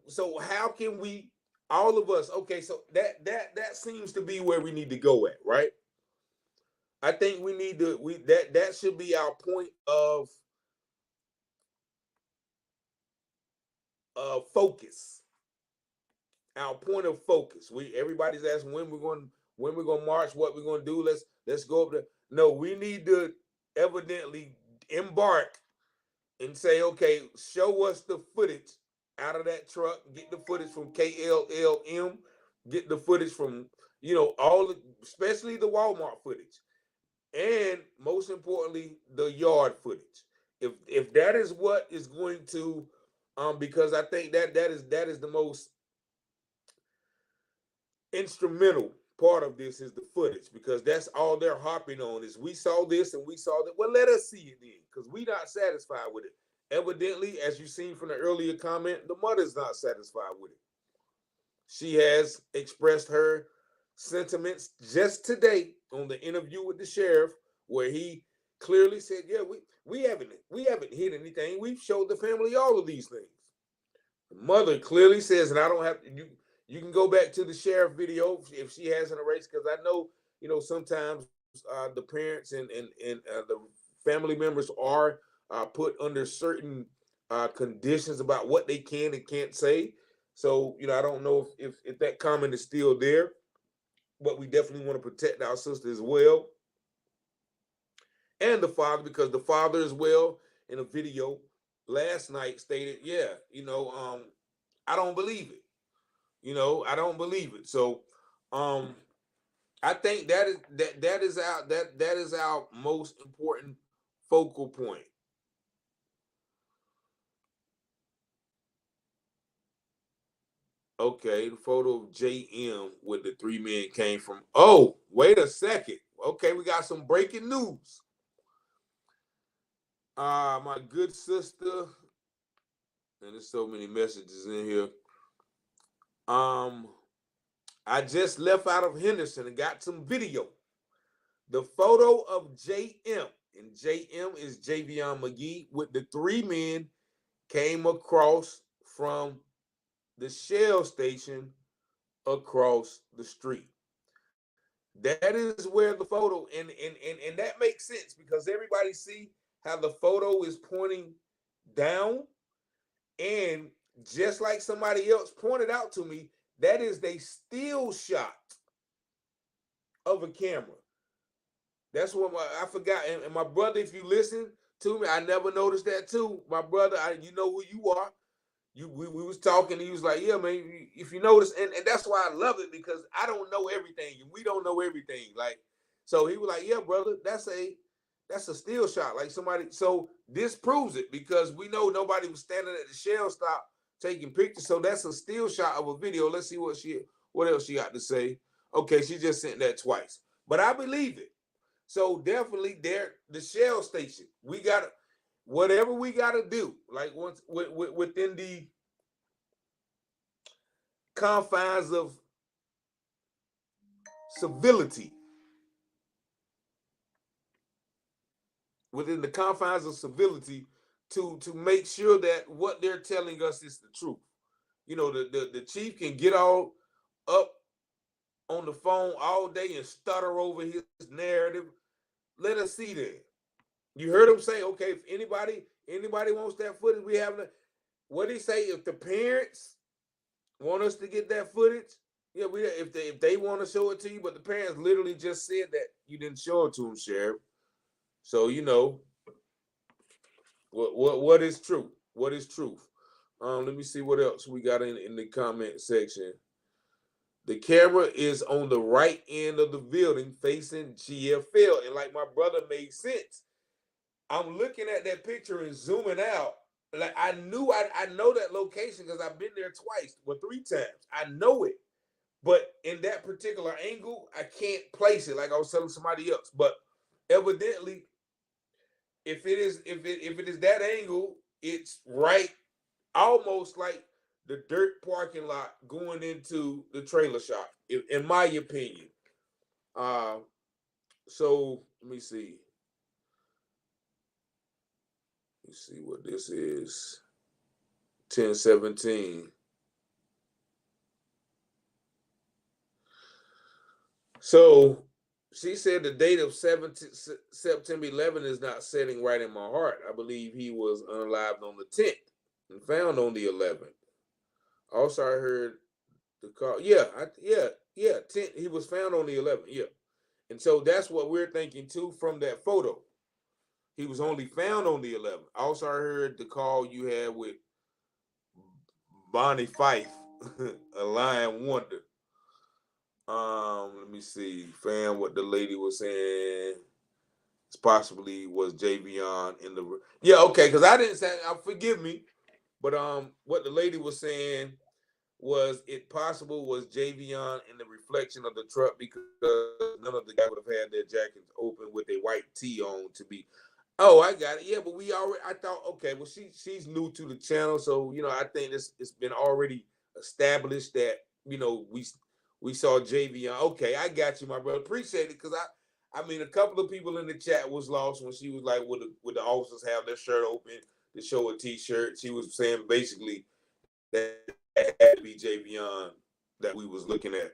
[SPEAKER 1] so how can we, all of us, okay, so that seems to be where we need to go at, right? I think we need to, that should be our point of focus. Our point of focus. Everybody's asking when we're going to march, what we're going to do. Let's go up there. No, we need to evidently embark and say, okay, show us the footage out of that truck, get the footage from KLLM, get the footage from, especially the Walmart footage, and most importantly, the yard footage. If that is what is going to, because I think that is the most instrumental part of this, is the footage, because that's all they're harping on is we saw this and we saw that. Well, let us see it then, because we're not satisfied with it. Evidently, as you've seen from the earlier comment, the mother's not satisfied with it. She has expressed her sentiments just today on the interview with the sheriff, where he clearly said, yeah, we haven't hid anything. We've showed the family all of these things. The mother clearly says, and I don't have to, you can go back to the sheriff video if she hasn't erased, because I know, sometimes the parents and the family members are put under certain conditions about what they can and can't say. So, I don't know if that comment is still there, but we definitely want to protect our sister as well. And the father, because the father as well, in a video last night, stated, yeah, I don't believe it. I don't believe it. So I think that is our most important focal point. Okay, the photo of JM with the 3 men came from. Oh, wait a second. Okay, we got some breaking news. My good sister, and there's so many messages in here. I just left out of Henderson and got some video. The photo of JM, and JM is Javion Magee, with the 3 men came across from the Shell station across the street. That is where the photo, and that makes sense because everybody see how the photo is pointing down, and just like somebody else pointed out to me, that is a still shot of a camera. That's what I forgot. And my brother, if you listen to me, I never noticed that too. My brother, you know who you are. We was talking, and he was like, yeah, man, if you notice, and that's why I love it, because I don't know everything, and we don't know everything. Like, so he was like, yeah, brother, that's a still shot. Like somebody, so this proves it, because we know nobody was standing at the Shell stop taking pictures. So that's a still shot of a video. Let's see what else she got to say. Okay, she just sent that twice. But I believe it. So definitely there, the Shell station. We got whatever we got to do, like once within the confines of civility, to make sure that what they're telling us is the truth. You know, the chief can get all up on the phone all day and stutter over his narrative. Let us see that. You heard him say, okay, if anybody wants that footage, we have what did he say? If the parents want us to get that footage, yeah, if they want to show it to you, but the parents literally just said that you didn't show it to them, Sheriff. So you know what is truth? What is truth? Let me see what else we got in the comment section. The camera is on the right end of the building facing GFL, and like my brother made sense. I'm looking at that picture and zooming out. Like I know that location because I've been there twice, well, 3 times. I know it. But in that particular angle, I can't place it like I was telling somebody else. But evidently, if it is that angle, it's right, almost like the dirt parking lot going into the trailer shop, in my opinion. So let me see. Let's see what this is. 10/17. So she said the date of September 11 is not setting right in my heart. I believe he was unalived on the 10th and found on the 11th. Also, I heard the call. Yeah, 10. He was found on the 11th. Yeah, and so that's what we're thinking too from that photo. He was only found on the 11th. Also, I heard the call you had with Bonnie Fife, a Lion Wonder. Let me see, fam, what the lady was saying. It's possibly was Javion in the. Yeah, okay, because I didn't say. Forgive me, but what the lady was saying was it possible was Javion in the reflection of the truck, because none of the guys would have had their jackets open with a white tee on to be. Oh, I got it. Yeah, but we already. I thought, okay, well, she's new to the channel, so I think it's been already established that we saw Javion. Okay, I got you, my brother. Appreciate it, because I mean, a couple of people in the chat was lost when she was like, would the officers have their shirt open to show a t-shirt? She was saying basically that it had to be Javion that we was looking at,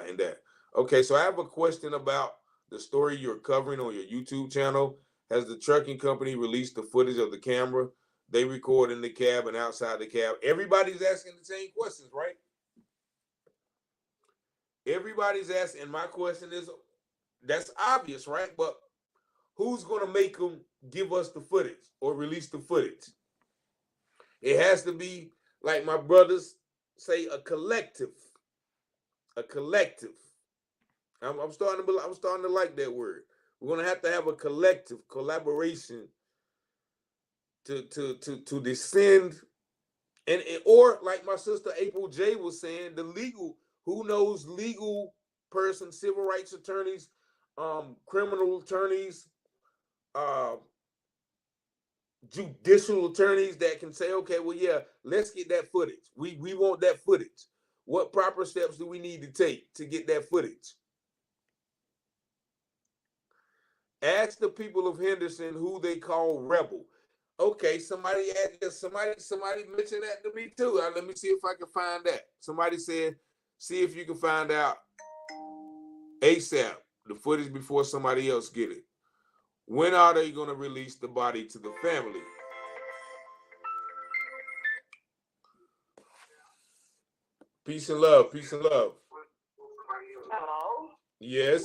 [SPEAKER 1] in that. Okay, so I have a question about the story you're covering on your YouTube channel. Has the trucking company released the footage of the camera they record in the cab and outside the cab? Everybody's asking the same questions, right? Everybody's asking, and my question is, that's obvious, right? But who's going to make them give us the footage or release the footage? It has to be, like my brothers say, a collective. A collective. I'm starting to like that word. We're going to have a collective collaboration to descend, and or like my sister April J was saying, the legal, who knows, legal person, civil rights attorneys, criminal attorneys, judicial attorneys that can say, okay, well, yeah, let's get that footage. We want that footage. What proper steps do we need to take to get that footage? Ask the people of Henderson who they call rebel. Okay, somebody mentioned that to me too. Let me see if I can find that. Somebody said, see if you can find out ASAP the footage before somebody else get it. When are they going to release the body to the family? Peace and love. Peace and love.
[SPEAKER 8] Hello?
[SPEAKER 1] Yes.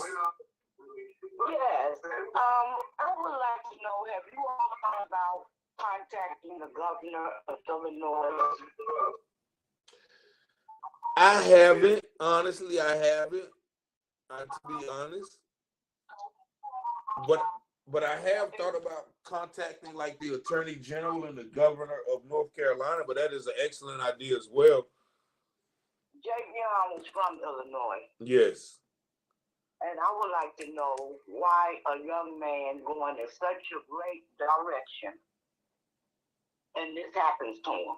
[SPEAKER 8] Yes. I would like to know, have you all thought about contacting the governor of Illinois?
[SPEAKER 1] I haven't. Honestly, I haven't. To be honest. But I have thought about contacting like the Attorney General and the Governor of North Carolina, but that is an excellent idea as well.
[SPEAKER 8] Javion is from Illinois.
[SPEAKER 1] Yes.
[SPEAKER 8] And I would like to know why a young man going in such a great direction and this happens to him.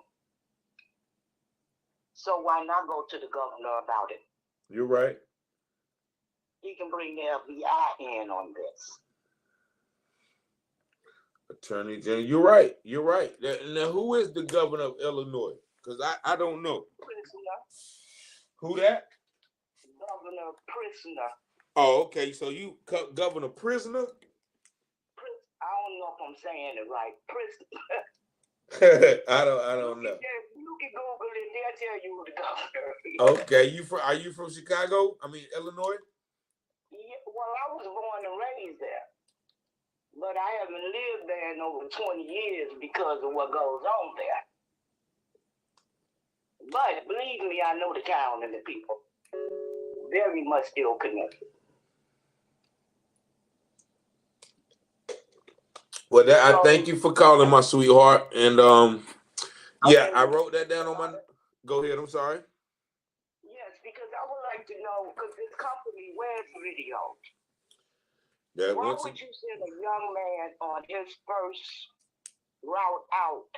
[SPEAKER 8] So why not go to the governor about it?
[SPEAKER 1] You're right.
[SPEAKER 8] He can bring the FBI in on this.
[SPEAKER 1] Attorney General, you're right. You're right. Now, who is the governor of Illinois? Because I don't know.
[SPEAKER 8] Prisoner.
[SPEAKER 1] Who that?
[SPEAKER 8] Governor Prisoner.
[SPEAKER 1] Oh, okay. So you Governor Prisoner?
[SPEAKER 8] I don't know if I'm saying it right. Prisoner.
[SPEAKER 1] I don't know.
[SPEAKER 8] You can Google it. They'll tell you who the governor is.
[SPEAKER 1] Okay. Are you from Chicago? I mean Illinois?
[SPEAKER 8] Yeah, well, I was born and raised there. But I haven't lived there in over 20 years because of what goes on there. But believe me, I know the town and the people. Very much still connected.
[SPEAKER 1] Well, I thank you for calling, my sweetheart. And yeah, I wrote that down on my. Go ahead. I'm sorry.
[SPEAKER 8] Yes, because I would like to know, because this company wears video.
[SPEAKER 1] Yeah,
[SPEAKER 8] why would you send a young man on his first route out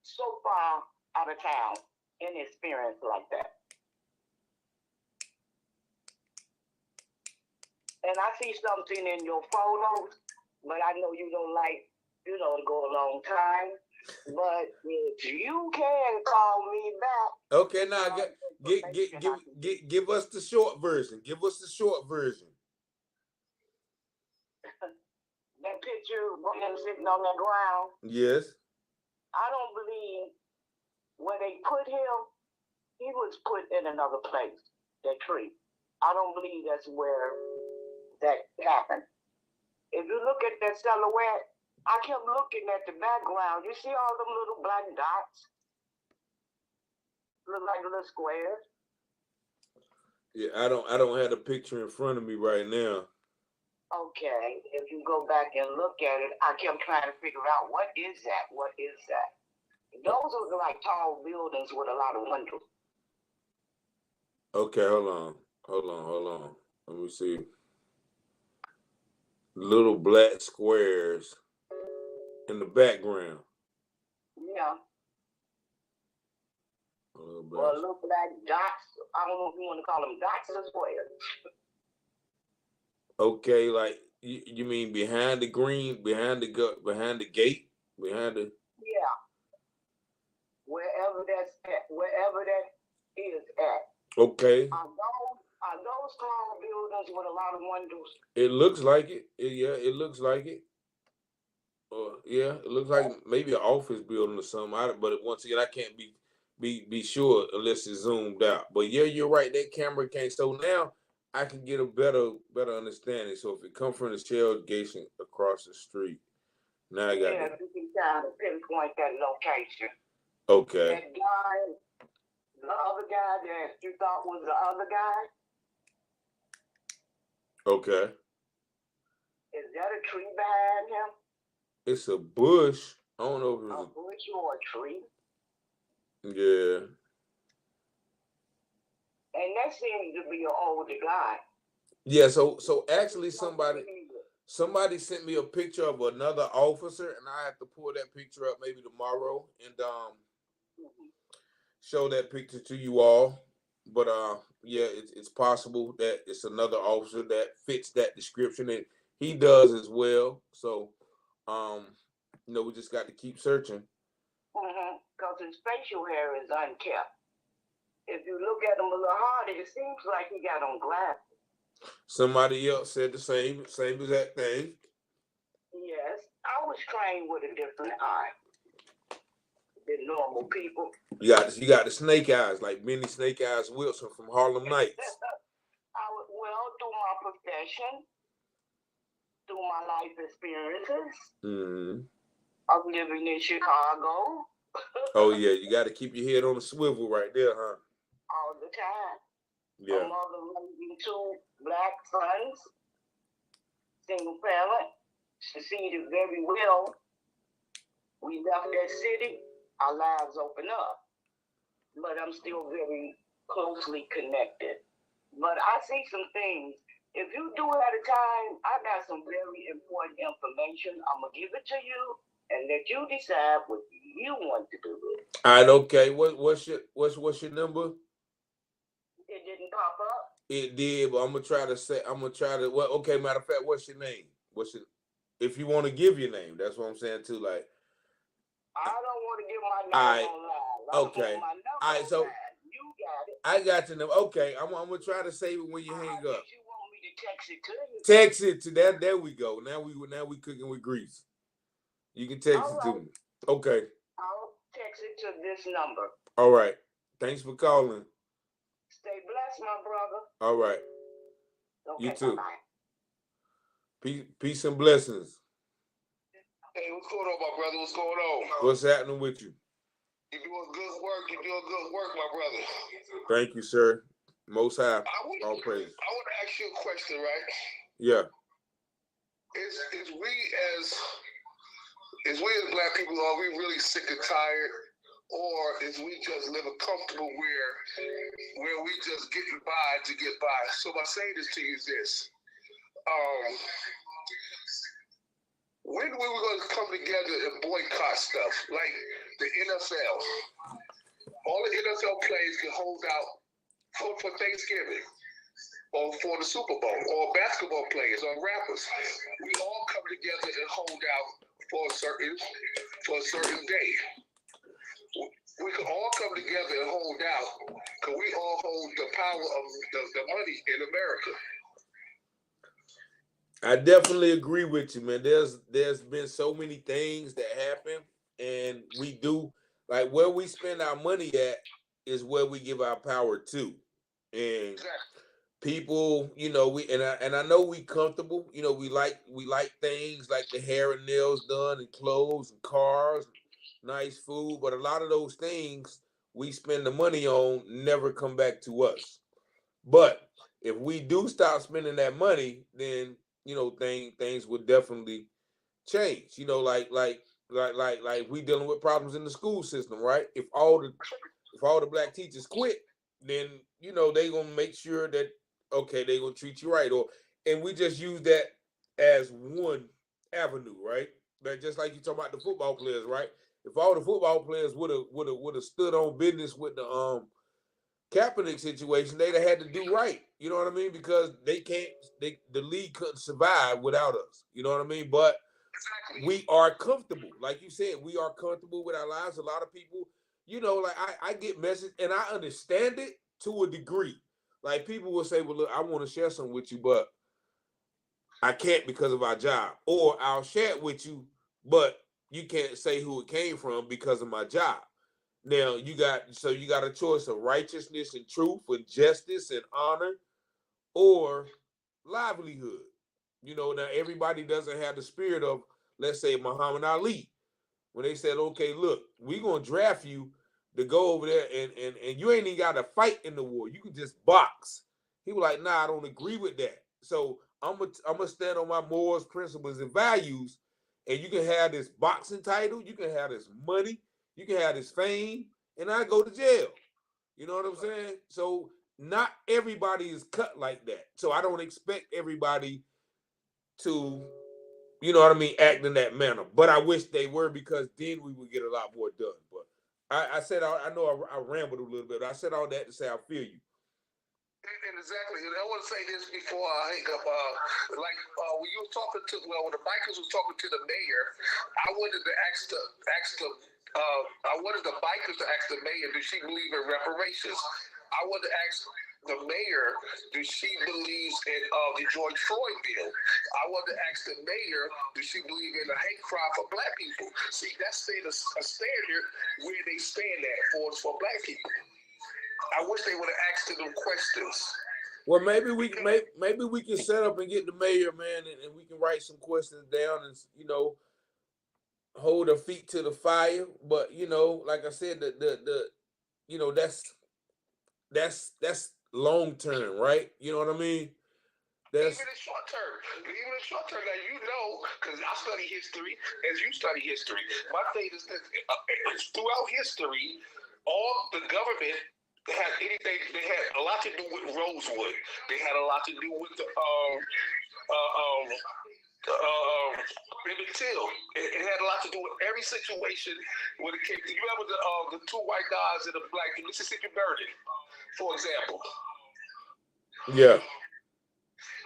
[SPEAKER 8] so far out of town in experience like that? And I see something in your photos, but I know you don't like, to go a long time. But if you can call me back.
[SPEAKER 1] Okay, now give us the short version. Give us the short version.
[SPEAKER 8] That picture of him sitting on the ground.
[SPEAKER 1] Yes.
[SPEAKER 8] I don't believe where they put him, he was put in another place, that tree. I don't believe that's where that happened. If you look at that silhouette, I kept looking at the background. You see all them little black dots? Look like little squares.
[SPEAKER 1] Yeah, I don't have the picture in front of me right now.
[SPEAKER 8] Okay, if you go back and look at it, I kept trying to figure out what is that? What is that? Those are like tall buildings with a lot of windows.
[SPEAKER 1] Okay, hold on. Let me see. Little black squares in the background.
[SPEAKER 8] Yeah. Little black dots. I don't know if you want to call them dots or squares.
[SPEAKER 1] Okay, like you mean behind the green, behind the gate, behind the.
[SPEAKER 8] Yeah. Wherever that is at.
[SPEAKER 1] Okay.
[SPEAKER 8] Are those tall buildings with a lot of windows?
[SPEAKER 1] It looks like it. Yeah, it looks like it. Yeah, it looks like maybe an office building or something. But once again, I can't be sure unless it's zoomed out. But yeah, you're right. That camera can't. So now I can get a better understanding. So if it comes from the tailgation across the street, now I got that.
[SPEAKER 8] You can kind of pinpoint that location.
[SPEAKER 1] Okay.
[SPEAKER 8] That guy, the other guy that you thought was the other guy.
[SPEAKER 1] Okay.
[SPEAKER 8] Is that a tree behind him?
[SPEAKER 1] It's a bush. I don't know if it's
[SPEAKER 8] a bush or a tree.
[SPEAKER 1] Yeah.
[SPEAKER 8] And that seems to be an older guy.
[SPEAKER 1] Yeah, so actually somebody sent me a picture of another officer, and I have to pull that picture up maybe tomorrow. And show that picture to you all. But yeah, it's possible that it's another officer that fits that description, and he does as well. So, we just got to keep searching.
[SPEAKER 8] Because his facial hair is unkept. If you look at him a little harder, it seems like he got on glasses.
[SPEAKER 1] Somebody else said the same exact thing.
[SPEAKER 8] Yes, I was trained with a different eye than normal people.
[SPEAKER 1] You got the snake eyes, like Minnie Snake Eyes Wilson from Harlem Nights.
[SPEAKER 8] Through my profession, through my life experiences of living in Chicago.
[SPEAKER 1] Oh yeah, you got to keep your head on the swivel right there, huh?
[SPEAKER 8] All the time.
[SPEAKER 1] Yeah.
[SPEAKER 8] My mother raising 2 black sons, single parent, succeeded very well. We left that city, our lives opened up. But I'm still very closely connected. But I see some things. If you do it at a time, I got some very important information. I'm going to give it to you and let you decide what you want to do.
[SPEAKER 1] All right, okay. What's your number?
[SPEAKER 8] It didn't pop up.
[SPEAKER 1] It did, but I'm gonna try to. Well, okay. Matter of fact, what's your name? If you want to give your name, that's what I'm saying too. Like,
[SPEAKER 8] I don't want to give my name online.
[SPEAKER 1] Okay. All right. So
[SPEAKER 8] you got it.
[SPEAKER 1] I got your number. Okay. I'm gonna try to save it when you hang up.
[SPEAKER 8] You want me to text it to you?
[SPEAKER 1] Text it to that. There we go. Now we cooking with grease. You can text it to me. Okay.
[SPEAKER 8] I'll text it to this number.
[SPEAKER 1] All right. Thanks for calling.
[SPEAKER 8] Stay blessed, my brother.
[SPEAKER 1] All right.
[SPEAKER 8] Okay,
[SPEAKER 1] You too.
[SPEAKER 8] bye-bye.
[SPEAKER 1] Peace and blessings.
[SPEAKER 2] Hey, what's going on, my brother? What's going on?
[SPEAKER 1] What's happening with you?
[SPEAKER 2] You're doing good work. You're doing good work, my brother.
[SPEAKER 1] Thank you, sir. Most high. All praise.
[SPEAKER 2] I want to ask you a question, right?
[SPEAKER 1] Yeah.
[SPEAKER 2] Is we as black people, are we really sick and tired? Or is we just living comfortable where we just getting by to get by? So by saying this to you is this. When we were going to come together and boycott stuff, like the NFL. All the NFL players can hold out for Thanksgiving or for the Super Bowl, or basketball players or rappers. We all come together and hold out for a certain day. We can all come together and hold out because we all hold the power of the money in America.
[SPEAKER 1] I definitely agree with you, man. There's been so many things that happen, and we do, like, where we spend our money at is where we give our power to. And people, I know we comfortable, we like things like the hair and nails done and clothes and cars, nice food, but a lot of those things we spend the money on never come back to us. But if we do stop spending that money, then things would definitely change. Like we dealing with problems in the school system, right? If all the black teachers quit, then they gonna make sure that they gonna treat you right, and we just use that as one avenue, right? But just like you talk about the football players, right? If all the football players would have stood on business with the Kaepernick situation, they'd have had to do right. You know what I mean? Because the league couldn't survive without us. You know what I mean? But we are comfortable. Like you said, we are comfortable with our lives. A lot of people, like I get messages and I understand it to a degree. Like people will say, well, look, I want to share something with you, but I can't because of our job. Or I'll share it with you, but you can't say who it came from because of my job. Now you got a choice of righteousness and truth and justice and honor or livelihood. Now everybody doesn't have the spirit of, let's say, Muhammad Ali. When they said, okay, look, we're gonna draft you to go over there and you ain't even got to fight in the war. You can just box. He was like, nah, I don't agree with that. So I'm gonna stand on my morals, principles, and values, and you can have this boxing title, you can have this money, you can have this fame, and I go to jail. You know what I'm saying? So not everybody is cut like that. So I don't expect everybody to, act in that manner. But I wish they were, because then we would get a lot more done. But I said I know I rambled a little bit. But I said all that to say I feel you.
[SPEAKER 7] And exactly, and I want to say this before I hang up. When you were talking to, when the bikers was talking to the mayor, I wanted to ask I wanted the bikers to ask the mayor, does she believe in reparations? I wanted to ask the mayor, does she believes in the George Floyd bill? I wanted to ask the mayor, does she believe in the hate crime for black people? See, that's a standard where they stand at for black people. I wish they would have asked them questions.
[SPEAKER 1] Well, maybe we can set up and get the mayor, man, and we can write some questions down and hold our feet to the fire. But like I said, the that's long term, right? You know what I mean?
[SPEAKER 7] Even in short term, now because I study history as you study history. My thing is that throughout history, all the government had anything. They had a lot to do with Rosewood. They had a lot to do with the Emmett Till. It had a lot to do with every situation when it came to. You remember the two white guys in the Mississippi burning, for example.
[SPEAKER 1] Yeah.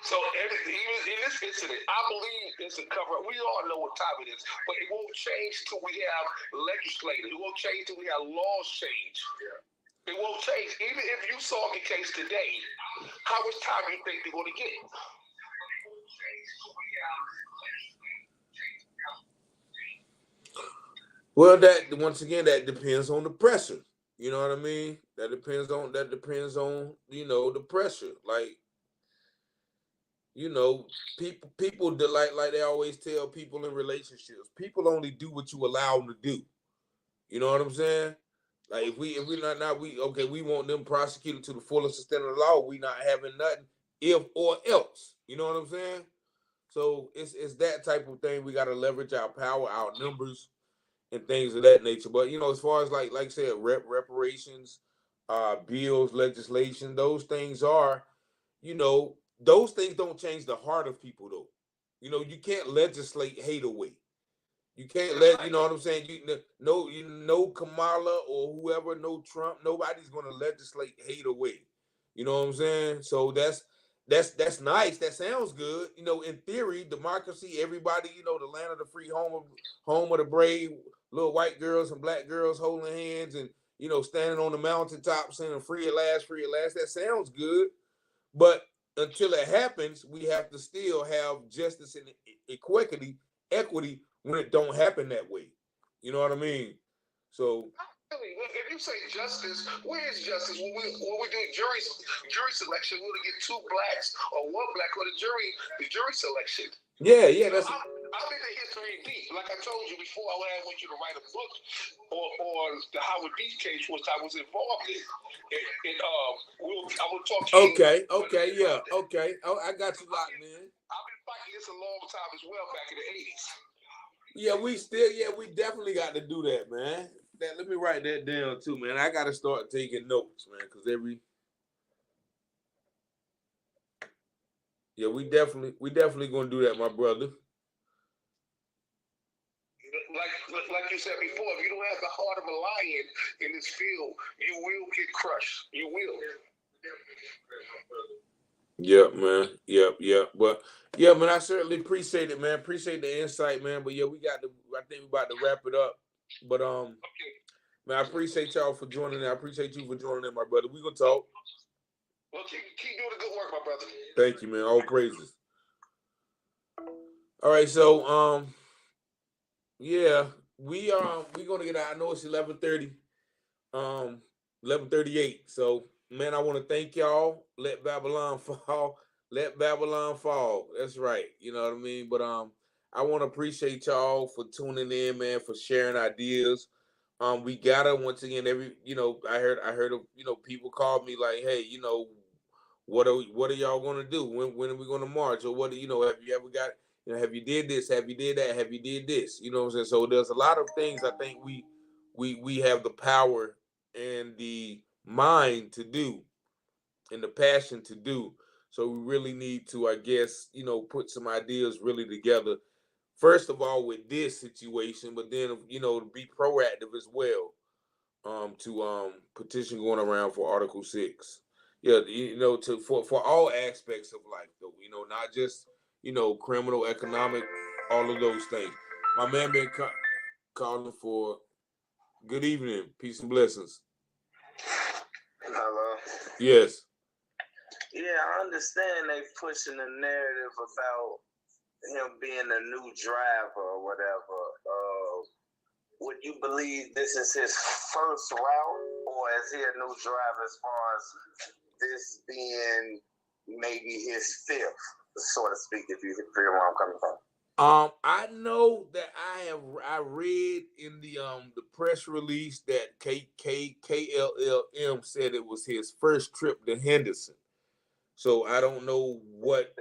[SPEAKER 7] So even in this incident, I believe it's a cover-up. We all know what time it is, but it won't change till we have legislators. It won't change till we have laws change. It won't change. Even if you solve the case today, how much time do you think they're going to get?
[SPEAKER 1] Well, that once again, that depends on the pressure. You know what I mean? That depends on the pressure. Like, people that like they always tell people in relationships, people only do what you allow them to do. You know what I'm saying? Like if we we want them prosecuted to the fullest extent of the law, we not having nothing if or else. You know what I'm saying? So it's that type of thing. We got to leverage our power, our numbers, and things of that nature. But as far as like I said, reparations, bills, legislation, those things are, those things don't change the heart of people though. You can't legislate hate away. You can't you know what I'm saying? No Kamala or whoever, no Trump, nobody's gonna legislate hate away. You know what I'm saying? So that's nice. That sounds good. In theory, democracy, everybody, the land of the free, home of the brave, little white girls and black girls holding hands and standing on the mountaintop saying free at last, free at last. That sounds good. But until it happens, we have to still have justice and equity when it don't happen that way. You know what I mean? So
[SPEAKER 7] if you say justice, where is justice? When we do jury selection, we'll get two blacks or one black on the jury selection.
[SPEAKER 1] Yeah.
[SPEAKER 7] That's. I'm in the history deep. Like I told you before, I want you to write a book on the Howard Beach case, which I was involved in. I will talk to you.
[SPEAKER 1] Okay, yeah, okay. Oh, I got you locked, man.
[SPEAKER 7] I've been fighting this a long time as well, back in the 80s.
[SPEAKER 1] Yeah, we definitely got to do that, man. Let me write that down too, man. I got to start taking notes, man, because we definitely gonna do that, my brother.
[SPEAKER 7] Like you said before, if you don't have the heart of a lion in this field, you will get crushed. You will.
[SPEAKER 1] Yep, man. Yep. But yeah, man, I certainly appreciate it, man. Appreciate the insight, man. But yeah, I think we're about to wrap it up. But man, I appreciate y'all for joining in. I appreciate you for joining in, my brother. We gonna talk.
[SPEAKER 7] Well, keep doing the good work, my brother.
[SPEAKER 1] Thank you, man. All praises. All right, so yeah, we gonna get out. I know it's 11:30, 11:38. So man, I want to thank y'all. Let Babylon fall. Let Babylon fall. That's right. You know what I mean? But I want to appreciate y'all for tuning in, man, for sharing ideas. We gotta once again I heard of people called me like, hey, what are y'all gonna do? When are we gonna march? Or what have you ever got, have you did this? Have you did that? Have you did this? You know what I'm saying? So there's a lot of things I think we have the power and the mind to do and the passion to do. So we really need to, I guess, put some ideas really together. First of all, with this situation, but then, to be proactive as well. to petition going around for Article 6. Yeah, for all aspects of life, though, not just criminal, economic, all of those things. My man been calling for good evening, peace and blessings.
[SPEAKER 12] Hello.
[SPEAKER 1] Yes.
[SPEAKER 12] Yeah, I understand they pushing the narrative about him being a new driver or whatever. Would you believe this is his first route, or is he a new driver as far as this being maybe his fifth, so to speak, if you figure where I'm coming from?
[SPEAKER 1] I know that I read in the press release that KLLM said it was his first trip to Henderson. So I don't know what.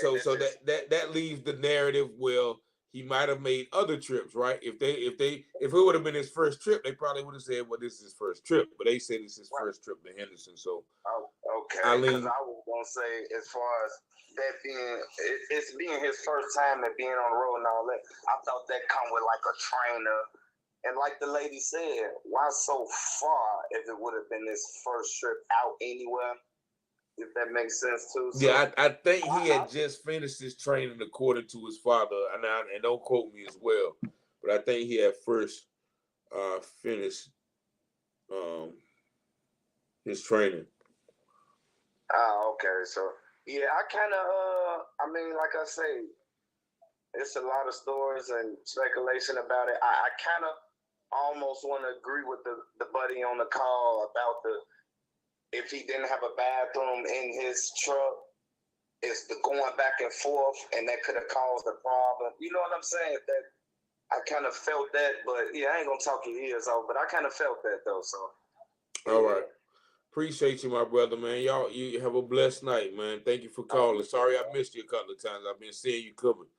[SPEAKER 1] Okay, so that leaves the narrative. Well, he might have made other trips, right? If it would have been his first trip, they probably would have said, "Well, this is his first trip." But they said it's his first trip to Henderson. So
[SPEAKER 12] okay, because I was gonna say, as far as that being his first time and being on the road and all that, I thought that come with like a trainer. And like the lady said, why so far if it would have been his first trip out anywhere? If that makes sense too. So,
[SPEAKER 1] yeah, I think he had just finished his training according to his father, and don't quote me as well, but I think he had first finished his training.
[SPEAKER 12] Okay. So yeah, I kind of I mean, like I say, it's a lot of stories and speculation about it. I kind of almost want to agree with the buddy on the call about if he didn't have a bathroom in his truck, it's the going back and forth, and that could have caused a problem. You know what I'm saying? That I kind of felt that, but yeah, I ain't gonna talk your ears off, but I kind of felt that though. So, yeah.
[SPEAKER 1] All right, appreciate you, my brother, man. Y'all, you have a blessed night, man. Thank you for calling. Sorry I missed you a couple of times. I've been seeing you coming.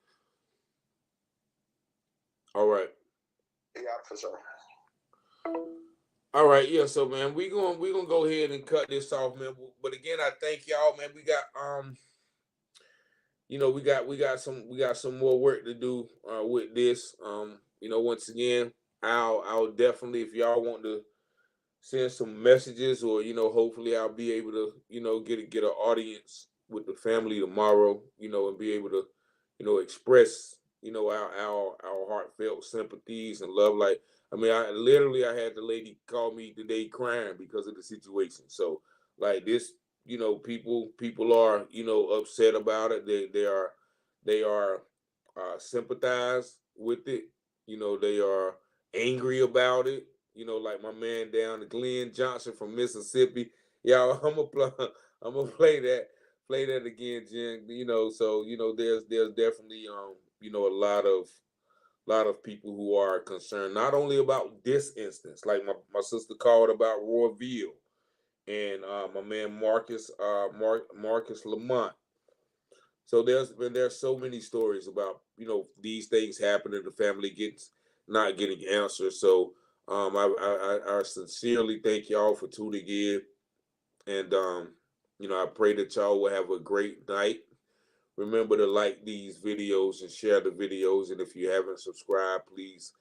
[SPEAKER 1] All right.
[SPEAKER 12] Yeah, for sure.
[SPEAKER 1] All right, yeah. So, man, we gonna go ahead and cut this off, man. But again, I thank y'all, man. We got we got some more work to do with this. Once again, I'll definitely, if y'all want to send some messages, or hopefully I'll be able to get an audience with the family tomorrow, and be able to express our heartfelt sympathies and love. Like, I mean, I had the lady call me today crying because of the situation. So like this, people are upset about it. They are sympathize with it. They are angry about it. Like my man down to Glenn Johnson from Mississippi. Y'all, I'm gonna play that again, Jen. So there's definitely a lot of people who are concerned not only about this instance, like my sister called about Royville, and my man Marcus Lamont. So there's so many stories about these things happening. The family not getting answers. So I sincerely thank y'all for tuning in, and I pray that y'all will have a great night. Remember to like these videos and share the videos, and if you haven't subscribed, please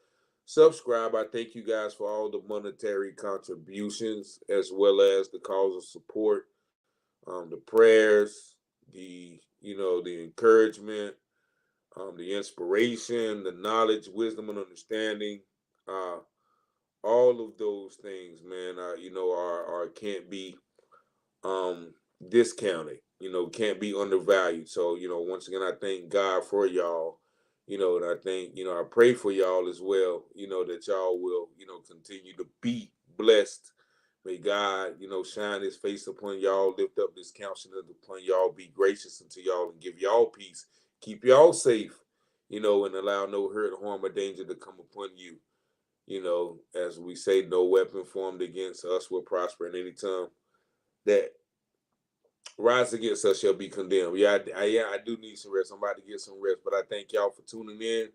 [SPEAKER 1] subscribe. I thank you guys for all the monetary contributions, as well as the calls of support, the prayers, the encouragement, the inspiration, the knowledge, wisdom, and understanding. All of those things, man, are can't be discounted. Can't be undervalued. So once again, I thank God for y'all. And I think I pray for y'all as well. That y'all will continue to be blessed. May God shine His face upon y'all, lift up His countenance upon y'all, be gracious unto y'all, and give y'all peace. Keep y'all safe. And allow no hurt, harm, or danger to come upon you. As we say, no weapon formed against us will prosper, and any time that rise against us shall be condemned. I do need some rest. I'm about to get some rest, but I thank y'all for tuning in.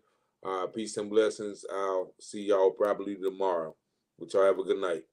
[SPEAKER 1] Peace and blessings. I'll see y'all probably tomorrow. But y'all have a good night.